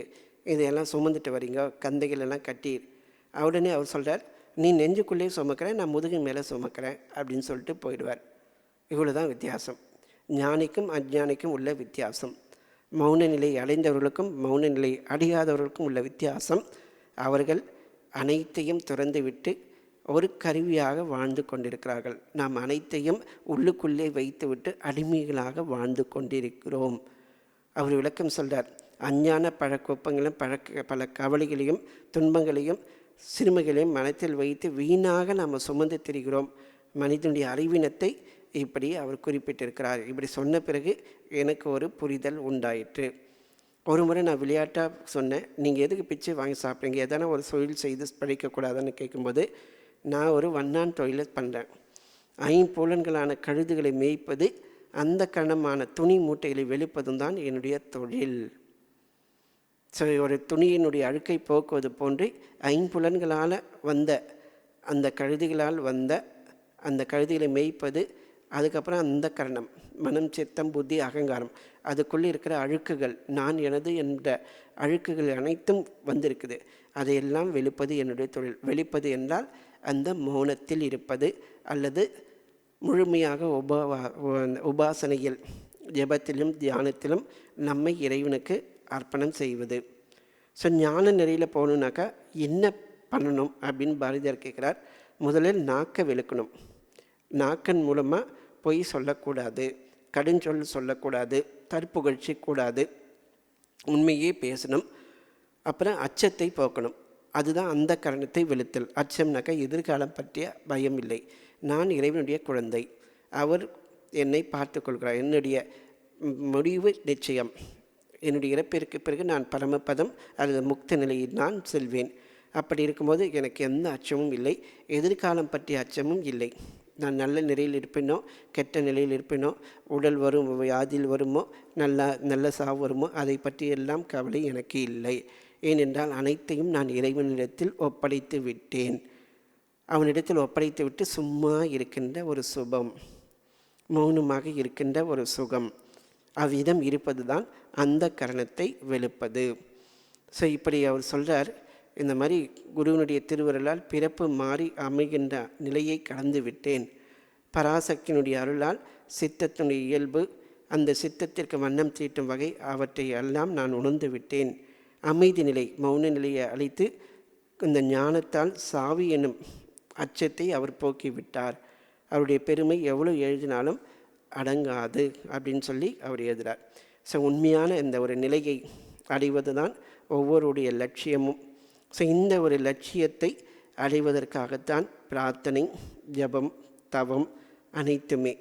இதையெல்லாம் சுமந்துட்டு வரீங்க, கந்தைகளெல்லாம் கட்டி. உடனே அவர் சொல்கிறார், நீ நெஞ்சுக்குள்ளேயே சுமக்கிறேன், நான் முதுகு மேலே சுமக்கிறேன் அப்படின்னு சொல்லிட்டு போயிடுவார். இவ்வளோ தான் வித்தியாசம். ஞானிக்கும் அஞ்ஞானிக்கும் உள்ள வித்தியாசம், மௌன நிலை அடைந்தவர்களுக்கும் மௌன நிலை அடையாதவர்களுக்கும் உள்ள வித்தியாசம். அவர்கள் அனைத்தையும் துறந்து விட்டு ஒரு கருவியாக வாழ்ந்து கொண்டிருக்கிறார்கள். நாம் அனைத்தையும் உள்ளுக்குள்ளே வைத்துவிட்டு அடிமைகளாக வாழ்ந்து கொண்டிருக்கிறோம். அவர் விளக்கம் சொல்கிறார், அஞ்ஞான பழக்கோப்பங்களும் பல கவலைகளையும் துன்பங்களையும் சிறுமைகளையும் மனத்தில் வைத்து வீணாக நாம் சுமந்து திரிகிறோம். மனிதனுடைய அறிவினத்தை இப்படி அவர் குறிப்பிட்டிருக்கிறார். இப்படி சொன்ன பிறகு எனக்கு ஒரு புரிதல் உண்டாயிற்று. ஒரு முறை நான் விளையாட்டாக சொன்னேன், நீங்கள் எதுக்கு பிச்சை வாங்கி சாப்பிட்றீங்க, எதனா ஒரு தொழில் செய்து படிக்கக்கூடாதுன்னு கேட்கும்போது, நான் ஒரு வண்ணான் தொழிலை பண்ணுறேன். ஐம்புலன்களான கழுதுகளை மேய்ப்பது, அந்த கணமான துணி மூட்டைகளை வெளுப்பதும் தான் என்னுடைய தொழில். ஸோ ஒரு துணியினுடைய அழுக்கை போக்குவது போன்று ஐம்புலன்களால் வந்த அந்த கழுதிகளால் வந்த அந்த கழுதிகளை மேய்ப்பது, அதுக்கப்புறம் அந்த கரணம் மனம், சித்தம், புத்தி, அகங்காரம், அதுக்குள்ளே இருக்கிற அழுக்குகள், நான் எனது என்ற அழுக்குகள் அனைத்தும் வந்திருக்குது, அதையெல்லாம் வெளுப்பது என்னுடைய தொழில். வெளிப்பது என்றால் அந்த மௌனத்தில் இருப்பது, அல்லது முழுமையாக உபாசனையில், ஜபத்திலும் தியானத்திலும் நம்மை இறைவனுக்கு அர்ப்பணம் செய்வது. ஸோ ஞான நெறியில் போகணுன்னாக்கா என்ன பண்ணணும் அப்படின்னு பாரதியார் கேட்குறார். முதலில் நாக்கை வெளுக்கணும். நாக்கன் மூலமாக பொய் சொல்லக்கூடாது, கடுஞ்சொல் சொல்லக்கூடாது, தற்புகழ்ச்சி கூடாது, உண்மையே பேசணும். அப்புறம் அச்சத்தை போக்கணும். அதுதான் அந்த கரணத்தை வெளுத்தல். அச்சம்னாக்கா எதிர்காலம் பற்றிய பயம் இல்லை. நான் இறைவனுடைய குழந்தை, அவர் என்னை பார்த்து கொள்கிறார், என்னுடைய முடிவு நிச்சயம், என்னுடைய இறப்பிற்கு பிறகு நான் பரமபதம் அல்லது முக்த நிலையில் நான் செல்வேன். அப்படி இருக்கும்போது எனக்கு எந்த அச்சமும் இல்லை, எதிர்காலம் பற்றிய அச்சமும் இல்லை. நான் நல்ல நிலையில் இருப்பேனோ கெட்ட நிலையில் இருப்பேனோ, உடல் வரும் வியாதியில் வருமோ நல்ல சாவு வருமோ, அதை பற்றியெல்லாம் கவலை எனக்கு இல்லை. ஏனென்றால் அனைத்தையும் நான் இறைவனிடத்தில் ஒப்படைத்து விட்டேன். அவனிடத்தில் ஒப்படைத்து விட்டு சும்மா இருக்கின்ற ஒரு சுபம், மௌனமாக இருக்கின்ற ஒரு சுகம், அவ்விதம் இருப்பது தான் அந்த கரணத்தை வெளுப்பது. ஸோ இப்படி அவர் சொல்கிறார். இந்த மாதிரி குருவனுடைய திருவருளால் பிறப்பு மாறி அமைகின்ற நிலையை கடந்து விட்டேன். பராசக்தியினுடைய அருளால் சித்தத்தினுடைய இயல்பு, அந்த சித்தத்திற்கு வண்ணம் தீட்டும் வகை, அவற்றை எல்லாம் நான் உணர்ந்து விட்டேன். அமைதி நிலை, மௌன நிலையை அளித்து இந்த ஞானத்தால் சாவி என்னும் அச்சத்தை அவர் போக்கிவிட்டார். அவருடைய பெருமை எவ்வளோ எழுதினாலும் அடங்காது அப்படின்னு சொல்லி அவர் எழுதுகிறார். ஸோ உண்மையான இந்த ஒரு நிலையை அடைவது தான் ஒவ்வொருடைய லட்சியமும். ஸோ இந்த ஒரு லட்சியத்தை அடைவதற்காகத்தான் பிரார்த்தனை, ஜபம், தவம் அனைத்துமே.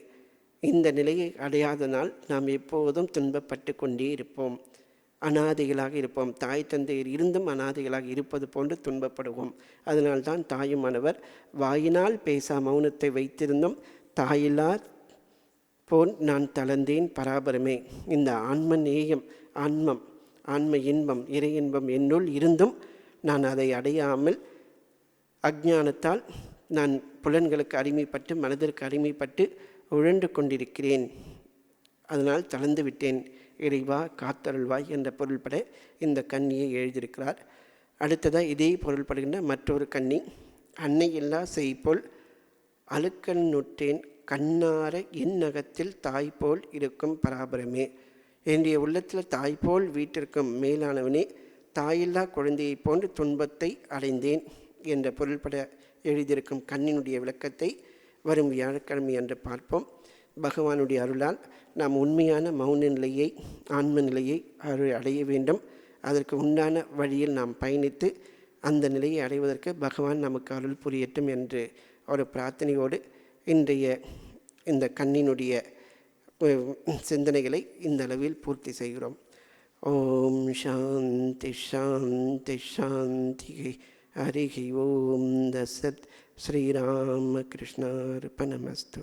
இந்த நிலையை அடையாதனால் நாம் எப்போதும் துன்பப்பட்டு கொண்டே இருப்போம், அனாதைகளாக இருப்போம். தாய் தந்தையர் இருந்தும் அனாதைகளாக இருப்பது போன்று துன்பப்படுவோம். அதனால்தான் தாயுமானவர் வாயினால் பேசா மௌனத்தை வைத்திருந்தும் தாயில்லார் போல் நான் தளர்ந்தேன் பராபரமே. இந்த ஆன்ம நேயம், ஆன்ம இன்பம், இறை இன்பம் என்னுள் இருந்தும் நான் அதை அடையாமல் அஞ்ஞானத்தால் நான் புலன்களுக்கு அடிமைப்பட்டு, மனதிற்கு அடிமைப்பட்டு உழன்று கொண்டிருக்கிறேன். அதனால் தளர்ந்து விட்டேன், இறைவா காத்தருள்வாய் என்ற பொருள்பட இந்த கன்னியை எழுதியிருக்கிறார். அடுத்ததாக இதே பொருள்படுகின்ற மற்றொரு கன்னி. அன்னையில்லா செய்போல் அழுக்கல் நுட்டேன் கண்ணார இந்நகத்தில் தாய்போல் இருக்கும் பராபரமே. என்னுடைய உள்ளத்தில் தாய்போல் வீட்டிற்கும் மேலானவனே, தாயில்லா குழந்தையை போன்று துன்பத்தை அடைந்தேன் என்ற பொருள்பட எழுதியிருக்கும் கண்ணினுடைய விளக்கத்தை வரும் வியாழக்கிழமை என்று பார்ப்போம். பகவானுடைய அருளால் நாம் உண்மையான மௌன நிலையை, ஆன்ம நிலையை அடைய வேண்டும். அதற்கு உண்டான வழியில் நாம் பயணித்து அந்த நிலையை அடைவதற்கு பகவான் நமக்கு அருள் புரியட்டும் என்று ஒரு பிரார்த்தனையோடு இன்றைய இந்த கண்ணினுடைய சிந்தனைகளை இந்த அளவில் பூர்த்தி செய்கிறோம். ஓம் சாந்தி சாந்தி சாந்தி. ஹரி ஓம் தசத். ஸ்ரீராமகிருஷ்ணார்பணமஸ்து.